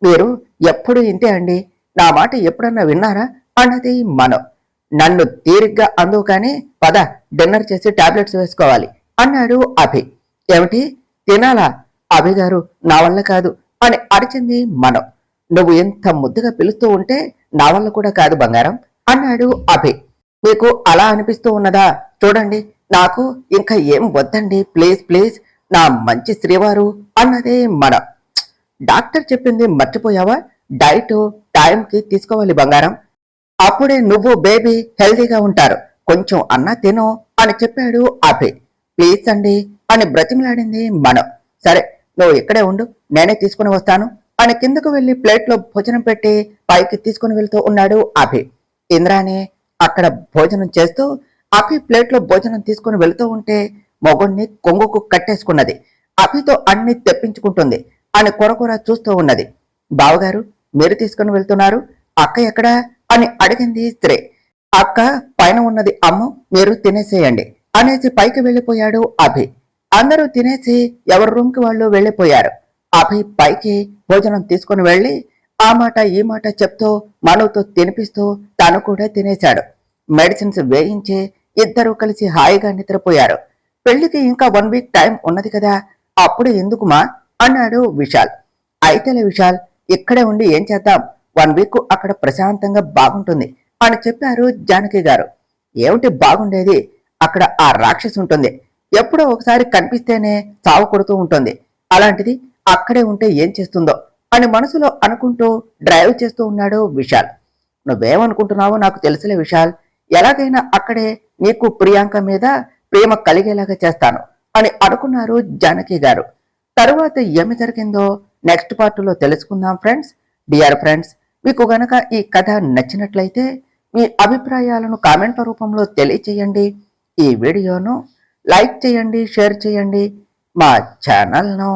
మీరు ఎప్పుడు ఇంతే అండి, నా మాట ఎప్పుడన్నా విన్నారా అన్నది మను. నన్ను తీరిగ్గా అందుకు కానీ పద, డిన్నర్ చేసి టాబ్లెట్స్ వేసుకోవాలి అన్నాడు అభి. ఏమిటి తినాలా అభి గారు, నా వల్ల కాదు అని అరిచింది మను. నువ్వు ఎంత ముద్దుగా పిలుస్తూ ఉంటే నా వల్ల కూడా కాదు బంగారం అన్నాడు అభి. మీకు అలా అనిపిస్తూ ఉన్నదా? చూడండి, నాకు ఇంకా ఏం వద్దండి, ప్లీజ్ ప్లీజ్ నా మంచి శ్రీవారు అన్నదే మన. డాక్టర్ చెప్పింది మర్చిపోయావా? డైట్ టైంకి తీసుకోవాలి బంగారం, అప్పుడే నువ్వు బేబీ హెల్తీగా ఉంటారు, కొంచెం అన్నా తిను అని చెప్పాడు అభి. ప్లీజ్ అండి అని బ్రతిమలాడింది మనం. సరే నువ్వు ఇక్కడే ఉండు, నేనే తీసుకుని వస్తాను అని కిందకు వెళ్లి ప్లేట్లో భోజనం పెట్టి పైకి తీసుకుని వెళ్తూ ఉన్నాడు అభి. ఇంద్రాని అక్కడ భోజనం చేస్తూ అభి ప్లేట్లో భోజనం తీసుకుని వెళుతూ ఉంటే మొగుణ్ణి కొంగుకు కట్టేసుకున్నది. అభితో అన్ని తెప్పించుకుంటుంది అని కొరకొర చూస్తూ ఉన్నది. బావగారు, మీరు తీసుకుని వెళ్తున్నారు, అక్క ఎక్కడా అని అడిగింది స్త్రీ. అక్క పైన ఉన్నది అమ్ము, మీరు తినేసేయండి అనేసి పైకి వెళ్లిపోయాడు అభి. అందరూ తినేసి ఎవరి రూమ్ కి వాళ్ళు వెళ్లిపోయారు. అభి పైకి భోజనం తీసుకుని వెళ్లి ఆ మాట ఈ మాట చెప్తూ మనుతో తినిపిస్తూ తను కూడా తినేశాడు. మెడిసిన్స్ వేయించి ఇద్దరూ కలిసి హాయిగా నిద్రపోయారు. పెళ్లికి ఇంకా 1 వీక్ టైం ఉన్నది కదా, అప్పుడు ఎందుకుమా అన్నాడు విశాల్. అయితేలే విశాల్, ఇక్కడే ఉండి ఏం చేద్దాం, 1 వీక్ అక్కడ ప్రశాంతంగా బాగుంటుంది అని చెప్పారు జానకి గారు. ఏమిటి బాగుండేది, అక్కడ ఆ రాక్షసి ఉంటుంది, ఎప్పుడో ఒకసారి కనిపిస్తేనే సావు కొడుతూ ఉంటుంది, అలాంటిది అక్కడే ఉంటే ఏం చేస్తుందో అని మనసులో అనుకుంటూ డ్రైవ్ చేస్తూ ఉన్నాడు విశాల్. నువ్వేమనుకుంటున్నావో నాకు తెలుసులే విశాల్, ఎలాగైనా అక్కడే నీకు ప్రియాంక మీద ప్రేమ కలిగేలాగా చేస్తాను అని అనుకున్నారు జానకి గారు. తరువాత ఏమి జరిగిందో నెక్స్ట్ పార్ట్లో తెలుసుకుందాం ఫ్రెండ్స్. డియర్ ఫ్రెండ్స్, మీకు గనక ఈ కథ నచ్చినట్లయితే మీ అభిప్రాయాలను కామెంట్ల రూపంలో తెలియచేయండి. ఈ వీడియోను లైక్ చేయండి, షేర్ చేయండి, మా ఛానల్ను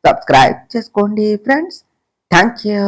సబ్స్క్రైబ్ చేసుకోండి ఫ్రెండ్స్. Thank you.